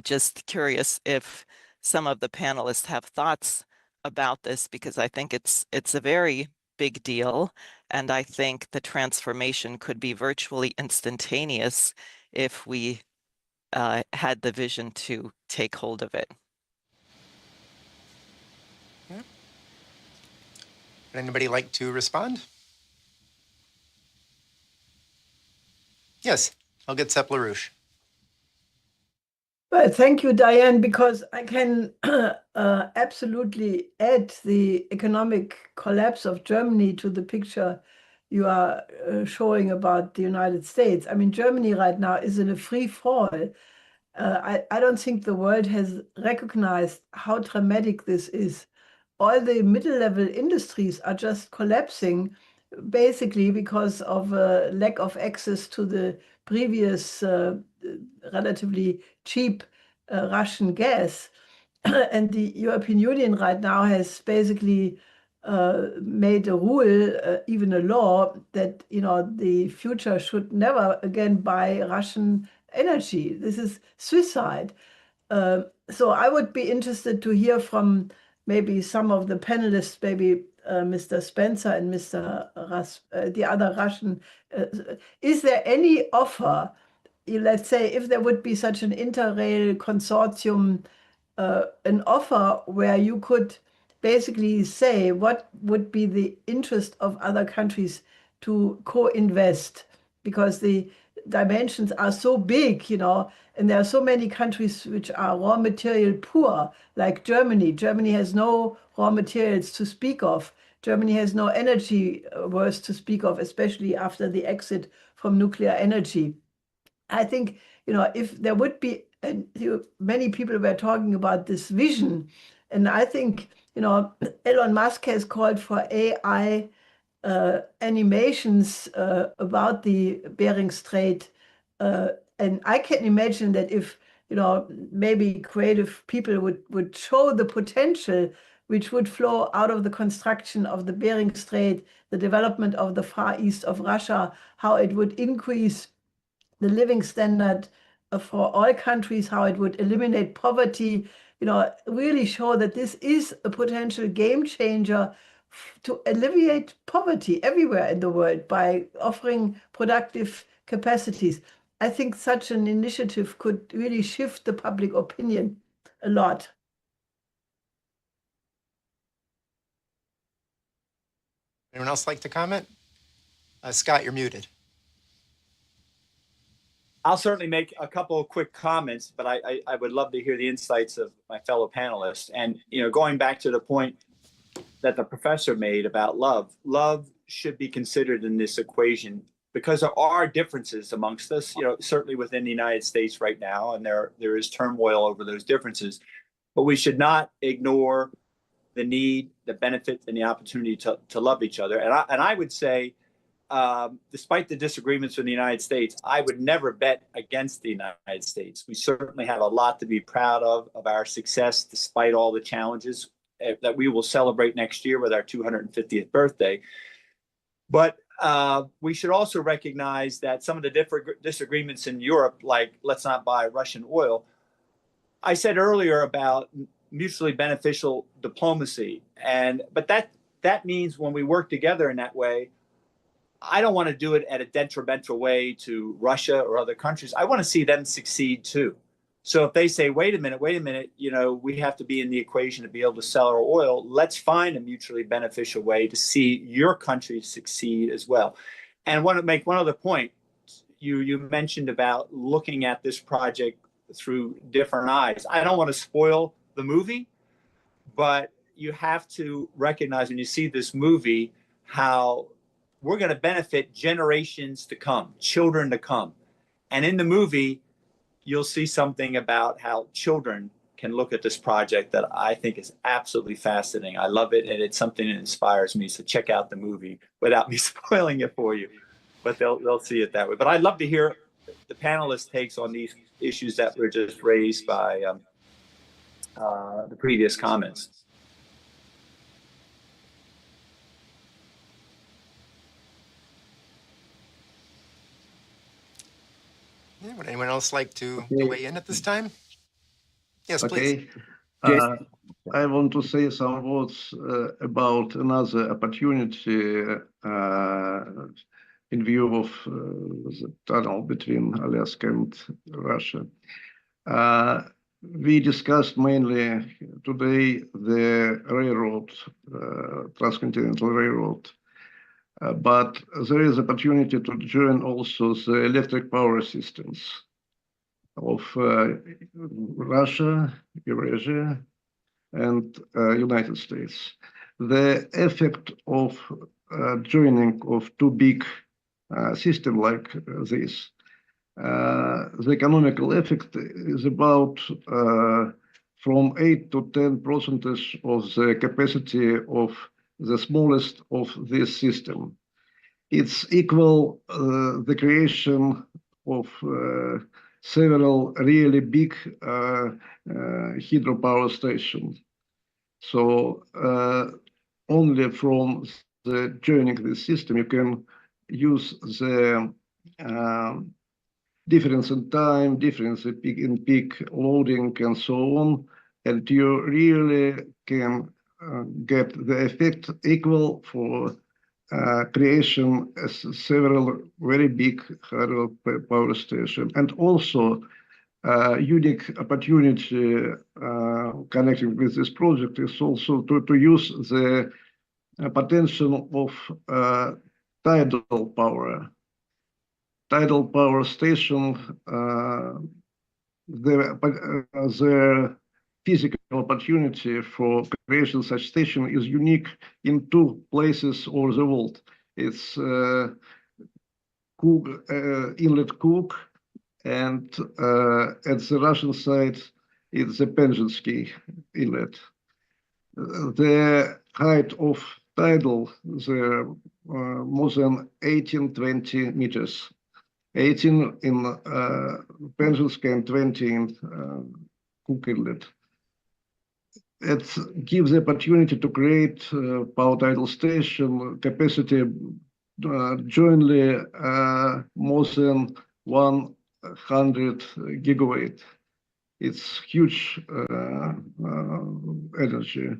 N: just curious if some of the panelists have thoughts about this, because I think it's a very big deal. And I think the transformation could be virtually instantaneous if we had the vision to take hold of it.
B: Yeah. Would anybody like to respond? Yes, Helga Zepp-LaRouche.
C: Well, thank you, Diane, because I can absolutely add the economic collapse of Germany to the picture you are showing about the United States. I mean, Germany right now is in a free fall. I don't think the world has recognized how dramatic this is. All the middle-level industries are just collapsing, basically because of a lack of access to the previous relatively cheap Russian gas. And the European Union right now has basically made a rule, even a law, that the future should never again buy Russian energy. This is suicide. so I would be interested to hear from maybe some of the panelists, maybe Mr. Spencer and Mr. The other Russian. Is there any offer, let's say, if there would be such an interrail consortium, an offer where you could basically say what would be the interest of other countries to co-invest, because the dimensions are so big, and there are so many countries which are raw material poor, like Germany. Germany has no raw materials to speak of. Germany has no energy worth to speak of, especially after the exit from nuclear energy. I think, if there would be, and many people were talking about this vision, and I think, Elon Musk has called for AI animations about the Bering Strait. And I can imagine that if, maybe creative people would show the potential which would flow out of the construction of the Bering Strait, the development of the Far East of Russia, how it would increase the living standard for all countries, how it would eliminate poverty, really show that this is a potential game changer to alleviate poverty everywhere in the world by offering productive capacities. I think such an initiative could really shift the public opinion a lot.
B: Anyone else like to comment? Scott, you're muted.
A: I'll certainly make a couple of quick comments, but I would love to hear the insights of my fellow panelists. And, going back to the point that the professor made about love should be considered in this equation, because there are differences amongst us, certainly within the United States right now, and there is turmoil over those differences. But we should not ignore the need, the benefit, and the opportunity to love each other. And I would say, despite the disagreements in the United States, I would never bet against the United States. We certainly have a lot to be proud of our success, despite all the challenges that we will celebrate next year with our 250th birthday. But we should also recognize that some of the different disagreements in Europe, like let's not buy Russian oil, I said earlier about mutually beneficial diplomacy. But that means when we work together in that way, I don't want to do it at a detrimental way to Russia or other countries. I want to see them succeed too. So if they say, wait a minute, we have to be in the equation to be able to sell our oil, let's find a mutually beneficial way to see your country succeed as well. And I want to make one other point. You mentioned about looking at this project through different eyes. I don't want to spoil the movie, but you have to recognize when you see this movie how we're going to benefit generations to come, children to come. And in the movie, you'll see something about how children can look at this project that I think is absolutely fascinating. I love it, and it's something that inspires me. So check out the movie without me spoiling it for you, but they'll see it that way. But I'd love to hear the panelists' takes on these issues that were just raised by the previous comments.
B: Yeah, would anyone else like to weigh in at this time? Yes, please.
D: I want to say some words about another opportunity in view of the tunnel between Alaska and Russia. We discussed mainly today the railroad, transcontinental railroad, but there is opportunity to join also the electric power systems of Russia, Eurasia, and United States. The effect of joining of two big systems like this, the economical effect is about from 8 to 10% of the capacity of the smallest of this system. It's equal the creation of several really big hydropower stations. So only from the joining this system you can use the difference in time, difference in peak loading, and so on. And you really can get the effect equal for creation as several very big hydro power stations. And also unique opportunity connecting with this project is also to use the potential of tidal power. Tidal power station, the physical opportunity for creation such station is unique in two places all the world. It's Cook, Inlet Cook, and at the Russian side, it's the Penzinsky Inlet. The height of tidal, the more than 18-20 meters. 18 in Penzinsky and 20 in Cook Inlet. It gives the opportunity to create power tidal station capacity jointly more than 100 gigawatt. It's huge energy.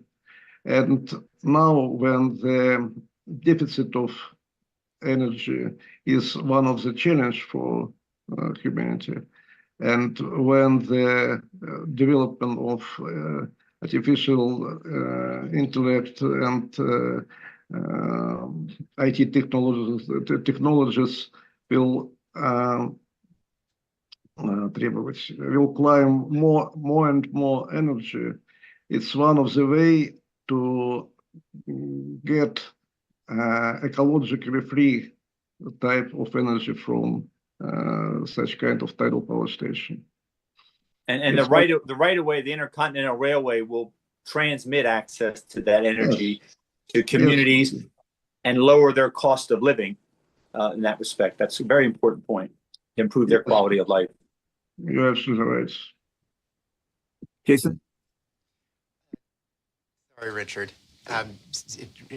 D: And now when the deficit of energy is one of the challenge for humanity, and when the development of artificial intellect and IT technologies will will climb more and more energy. It's one of the way to get ecologically free type of energy from such kind of tidal power station.
A: And the right of way, the Intercontinental Railway will transmit access to that energy to communities and lower their cost of living in that respect. That's a very important point to improve their quality of life.
D: You're absolutely right.
L: Jason?
B: Sorry, Richard.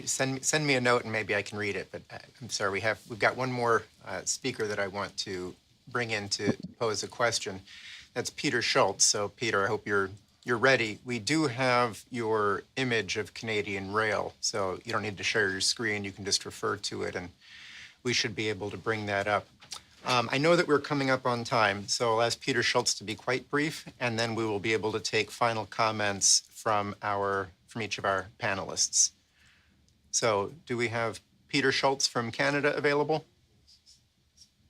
B: Send me a note and maybe I can read it. But I'm sorry, we've got one more speaker that I want to bring in to pose a question. That's Peter Schultz. So Peter, I hope you're ready. We do have your image of Canadian Rail, so you don't need to share your screen. You can just refer to it, and we should be able to bring that up. I know that we're coming up on time, so I'll ask Peter Schultz to be quite brief, and then we will be able to take final comments from each of our panelists. So do we have Peter Schultz from Canada available?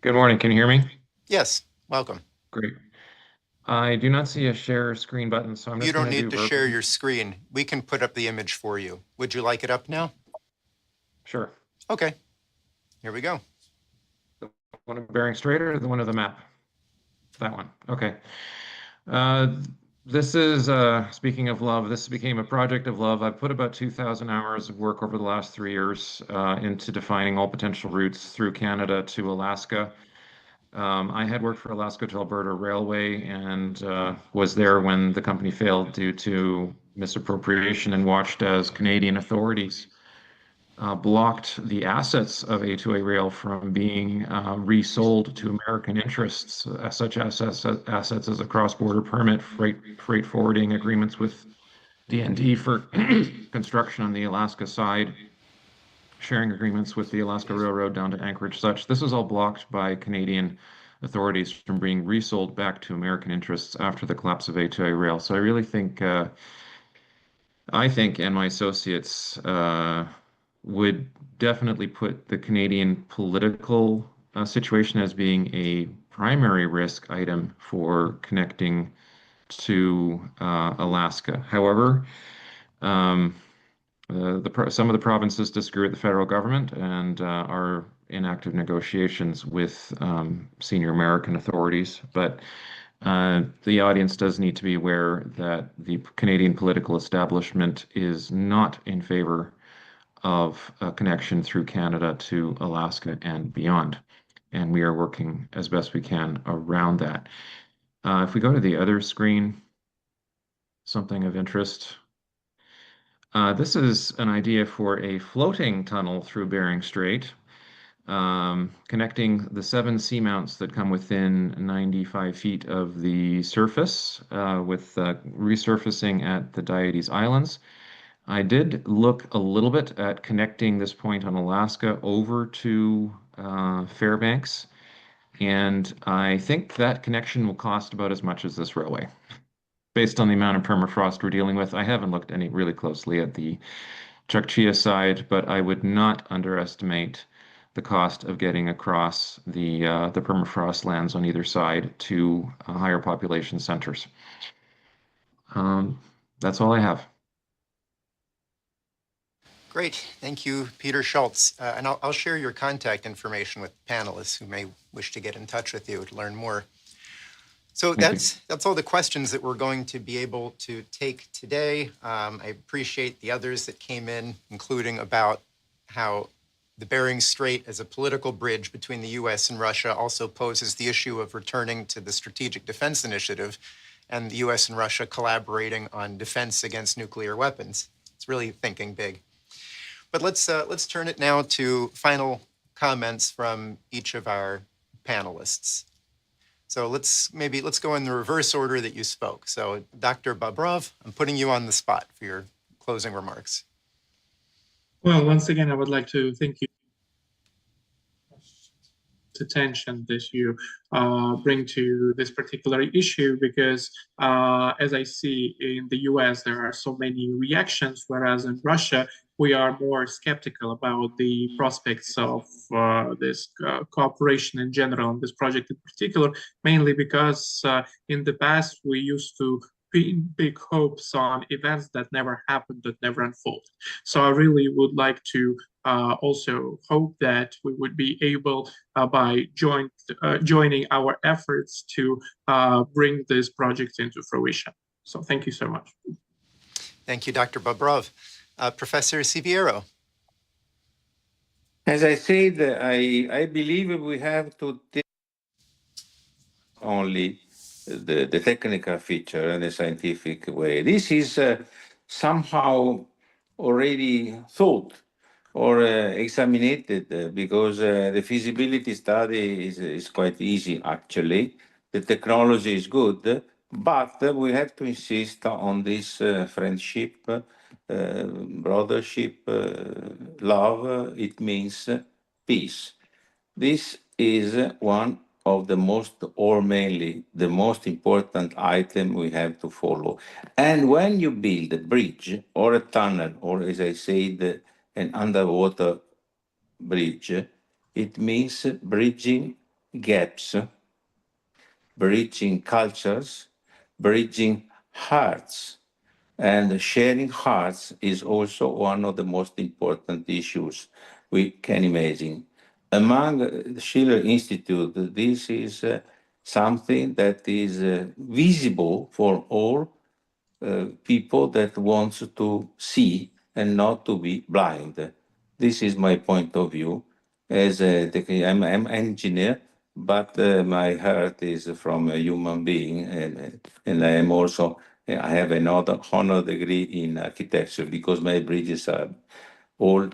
O: Good morning. Can you hear me?
B: Yes. Welcome.
O: Great. I do not see a share screen button, so I'm just going to
B: You don't need to share your screen. We can put up the image for you. Would you like it up now?
O: Sure.
B: Okay. Here we go.
O: The one of Bering Strait or the one of the map? That one. Okay. This is, speaking of love, this became a project of love. I've put about 2,000 hours of work over the last 3 years into defining all potential routes through Canada to Alaska. I had worked for Alaska to Alberta Railway and was there when the company failed due to misappropriation and watched as Canadian authorities blocked the assets of A2A Rail from being resold to American interests, such assets as a cross-border permit, freight forwarding agreements with DND for construction on the Alaska side, sharing agreements with the Alaska Railroad down to Anchorage, such. This was all blocked by Canadian authorities from being resold back to American interests after the collapse of A2A Rail. So I really think, and my associates would definitely put the Canadian political situation as being a primary risk item for connecting to Alaska. However, some of the provinces disagree with the federal government and are in active negotiations with senior American authorities. But the audience does need to be aware that the Canadian political establishment is not in favor of a connection through Canada to Alaska and beyond. And we are working as best we can around that. If we go to the other screen, something of interest. This is an idea for a floating tunnel through Bering Strait. connecting the 7 seamounts that come within 95 feet of the surface with resurfacing at the Diates Islands. I did look a little bit at connecting this point on Alaska over to Fairbanks, and I think that connection will cost about as much as this railway, based on the amount of permafrost we're dealing with. I haven't looked any really closely at the Chukchia side, but I would not underestimate the cost of getting across the permafrost lands on either side to higher population centers. That's all I have.
B: Great. Thank you, Peter Schultz. And I'll share your contact information with panelists who may wish to get in touch with you to learn more. So that's all the questions that we're going to be able to take today. I appreciate the others that came in, including about how the Bering Strait as a political bridge between the US and Russia also poses the issue of returning to the Strategic Defense Initiative and the US and Russia collaborating on defense against nuclear weapons. It's really thinking big. But let's turn it now to final comments from each of our panelists. So let's go in the reverse order that you spoke. So Dr. Bobrov, I'm putting you on the spot for your closing remarks.
K: Well, once again, I would like to thank you attention that you bring to this particular issue, because as I see in the US, there are so many reactions, whereas in Russia, we are more skeptical about the prospects of this cooperation in general, and this project in particular, mainly because in the past, we used to pin big hopes on events that never happened, that never unfolded. So I really would like to also hope that we would be able, by joining our efforts, to bring this project into fruition. So thank you so much.
B: Thank you, Dr. Bobrov. Professor Siviero.
J: As I said, I believe we have to take only the technical feature and the scientific way. This is somehow already thought or examined because the feasibility study is quite easy, actually. The technology is good, but we have to insist on this friendship, brothership, love. It means peace. This is one of the most, or mainly the most important item we have to follow. And when you build a bridge or a tunnel, or as I said, an underwater bridge, it means bridging gaps, bridging cultures, bridging hearts. And sharing hearts is also one of the most important issues we can imagine. Among the Schiller Institute, this is something that is visible for all people that want to see and not to be blind. This is my point of view. I'm an engineer, but my heart is from a human being, and I am also I have another honor degree in architecture because my bridges are all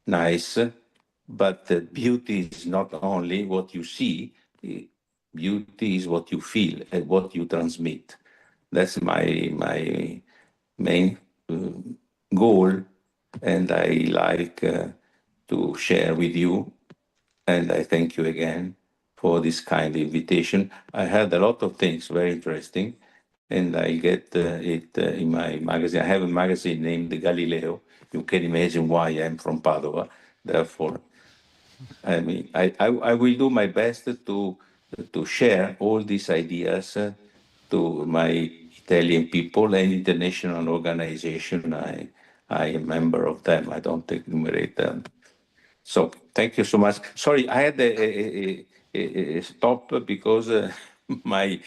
J: nice, but beauty is not only what you see, beauty is what you feel and what you transmit. That's my main goal, and I like to share with you. And I thank you again for this kind invitation. I heard a lot of things very interesting, and I get it in my magazine. I have a magazine named Galileo. You can imagine why I'm from Padova. Therefore, I mean, I will do my best to share all these ideas to my Italian people and international organization. I am a member of them. I don't enumerate them. So thank you so much. Sorry, I had a stop because my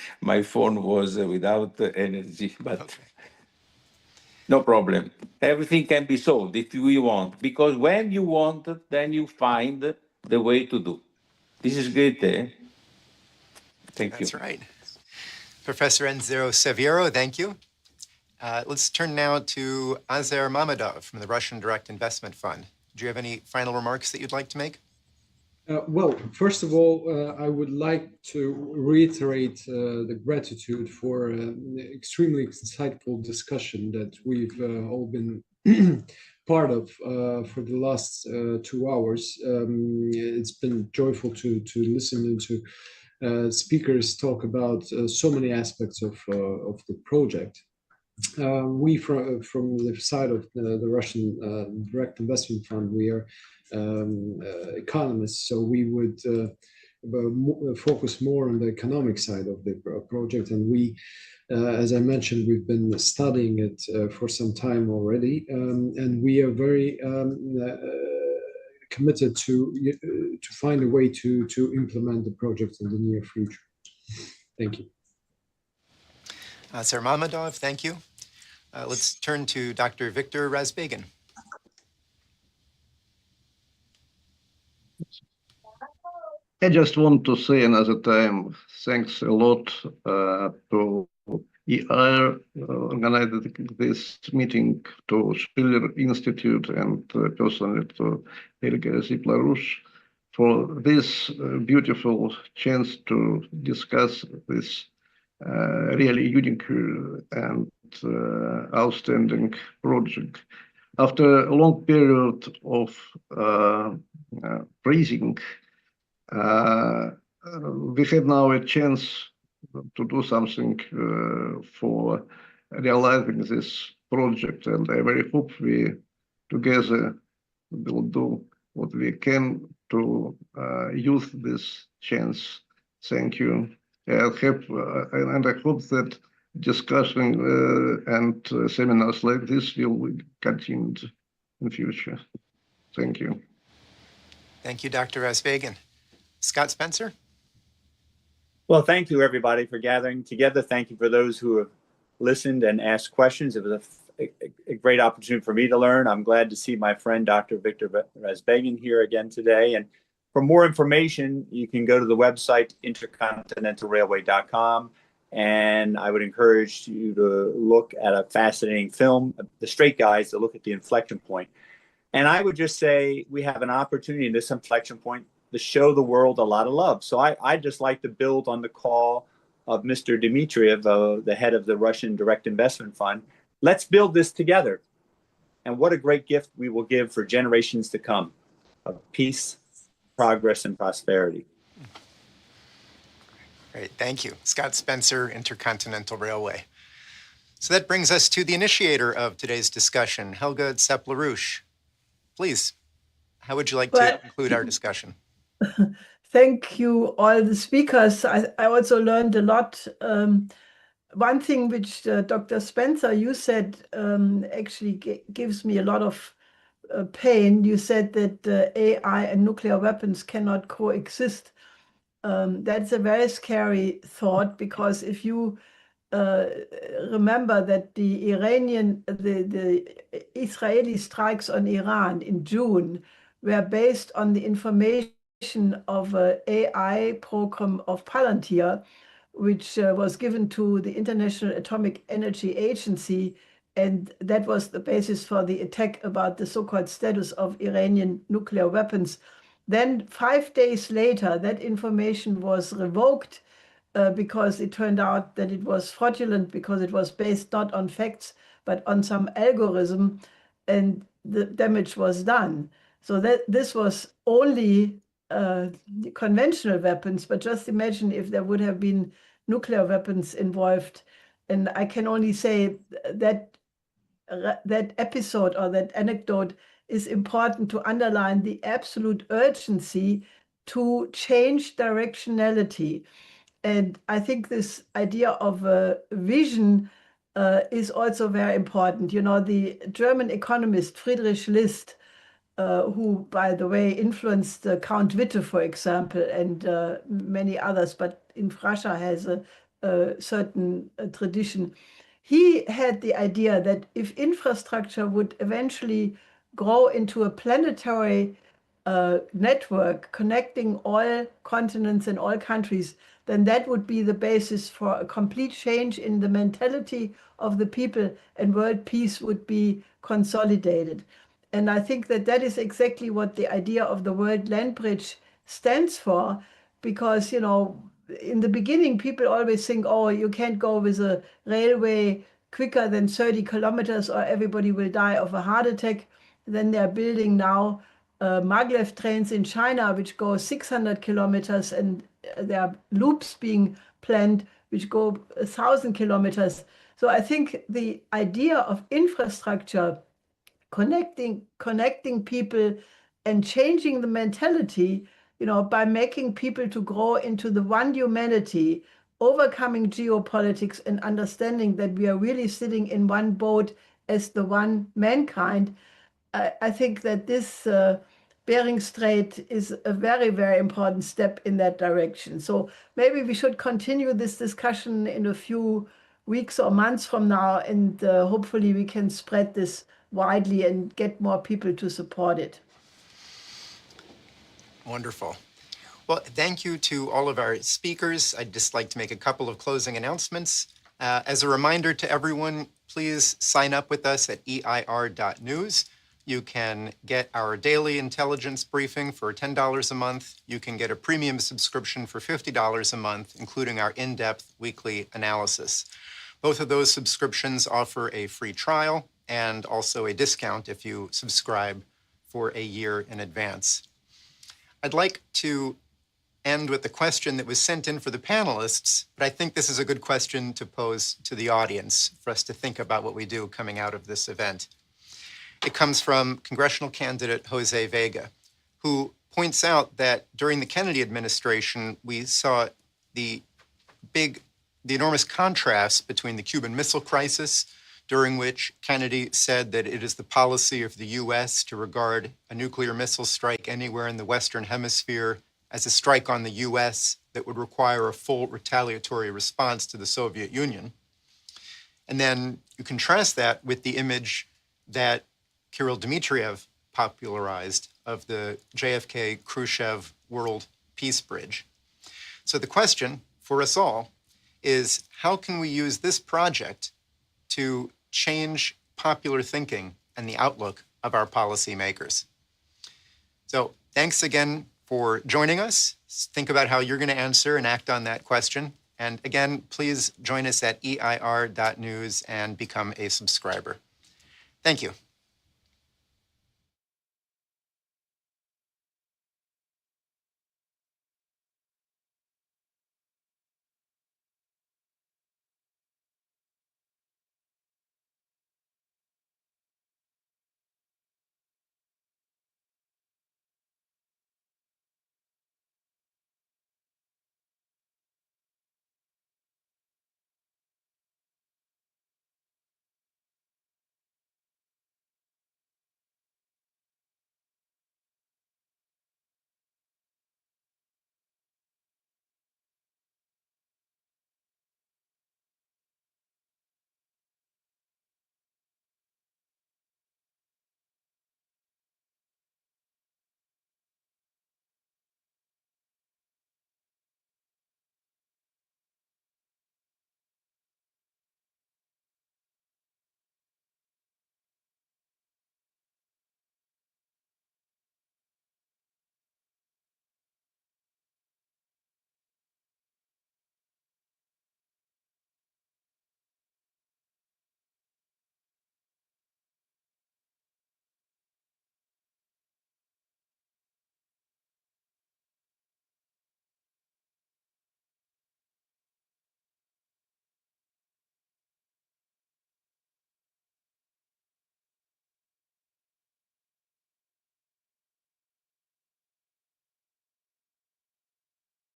J: phone was without energy, but okay. No problem. Everything can be solved if we want, because when you want, then you find the way to do. This is great, eh? Thank you.
B: That's right. Professor Enzero Siviero, thank you. Let's turn now to Azer Mamedov from the Russian Direct Investment Fund. Do you have any final remarks that you'd like to make?
I: Well, first of all, I would like to reiterate the gratitude for the extremely insightful discussion that we've all been part of for the last 2 hours. It's been joyful to listen to speakers talk about so many aspects of the project. We from the side of the Russian Direct Investment Fund, we are economists, so we would focus more on the economic side of the project. And we, as I mentioned, we've been studying it for some time already, and we are very committed to find a way to implement the project in the near future. Thank you.
B: Sir Mammadov, thank you. Let's turn to Dr. Viktor Razbegin.
D: I just want to say another time, thanks a lot to EIR organizing this meeting, to Schiller Institute, and personally to Helga Zip-LaRouche for this beautiful chance to discuss this really unique and outstanding project. After a long period of freezing, we have now a chance to do something for realizing this project, and I very hope we together will do what we can to use this chance. Thank you. And I hope that discussion and seminars like this will continue in future. Thank you.
B: Thank you, Dr. Razbegin. Scott Spencer?
A: Well, thank you, everybody, for gathering together. Thank you for those who have listened and asked questions. It was a great opportunity for me to learn. I'm glad to see my friend, Dr. Viktor Razbegin, here again today. And for more information, you can go to the website, intercontinentalrailway.com. And I would encourage you to look at a fascinating film, The Strait Guys, to look at the inflection point. And I would just say we have an opportunity in this inflection point to show the world a lot of love. So I'd just like to build on the call of Mr. Dmitriev, the head of the Russian Direct Investment Fund. Let's build this together. And what a great gift we will give for generations to come of peace, progress, and prosperity.
B: Great, thank you. Scott Spencer, Intercontinental Railway. So that brings us to the initiator of today's discussion, Helga Zip-LaRouche. Please, how would you like to conclude our discussion?
C: Thank you, all the speakers. I also learned a lot. One thing which Dr. Spencer, you said, actually gives me a lot of pain. You said that AI and nuclear weapons cannot coexist. That's a very scary thought, because if you remember that the Israeli strikes on Iran in June were based on the information of an AI program of Palantir, which was given to the International Atomic Energy Agency, and that was the basis for the attack about the so-called status of Iranian nuclear weapons. Then 5 days later, that information was revoked because it turned out that it was fraudulent, because it was based not on facts, but on some algorithm, and the damage was done. So that this was only conventional weapons, but just imagine if there would have been nuclear weapons involved. And I can only say that that episode or that anecdote is important to underline the absolute urgency to change directionality. And I think this idea of a vision is also very important. You know, the German economist Friedrich List, who, by the way, influenced Count Witte, for example, and many others, but in Russia has a certain tradition. He had the idea that if infrastructure would eventually grow into a planetary network connecting all continents and all countries, then that would be the basis for a complete change in the mentality of the people, and world peace would be consolidated. And I think that that is exactly what the idea of the World Land Bridge stands for, because, you know, in the beginning, people always think, oh, you can't go with a railway quicker than 30 kilometers or everybody will die of a heart attack. Then they're building now maglev trains in China, which go 600 kilometers, and there are loops being planned which go 1,000 kilometers. So I think the idea of infrastructure, connecting people and changing the mentality, you know, by making people to grow into the one humanity, overcoming geopolitics and understanding that we are really sitting in one boat as the one mankind. I think that this Bering Strait is a very, very important step in that direction. So maybe we should continue this discussion in a few weeks or months from now, and hopefully we can spread this widely and get more people to support it.
B: Wonderful. Well, thank you to all of our speakers. I'd just like to make a couple of closing announcements. As a reminder to everyone, please sign up with us at eir.news. You can get our daily intelligence briefing for $10 a month. You can get a premium subscription for $50 a month, including our in-depth weekly analysis. Both of those subscriptions offer a free trial and also a discount if you subscribe for a year in advance. I'd like to end with the question that was sent in for the panelists, but I think this is a good question to pose to the audience for us to think about what we do coming out of this event. It comes from congressional candidate Jose Vega, who points out that during the Kennedy administration, we saw the enormous contrast between the Cuban Missile Crisis, during which Kennedy said that it is the policy of the US to regard a nuclear missile strike anywhere in the Western Hemisphere as a strike on the US that would require a full retaliatory response to the Soviet Union. And then you contrast that with the image that Kirill Dmitriev popularized of the JFK-Khrushchev World Peace Bridge. So the question for us all is, how can we use this project to change popular thinking and the outlook of our policymakers? So thanks again for joining us. Think about how you're going to answer and act on that question. And again, please join us at eir.news and become a subscriber. Thank you.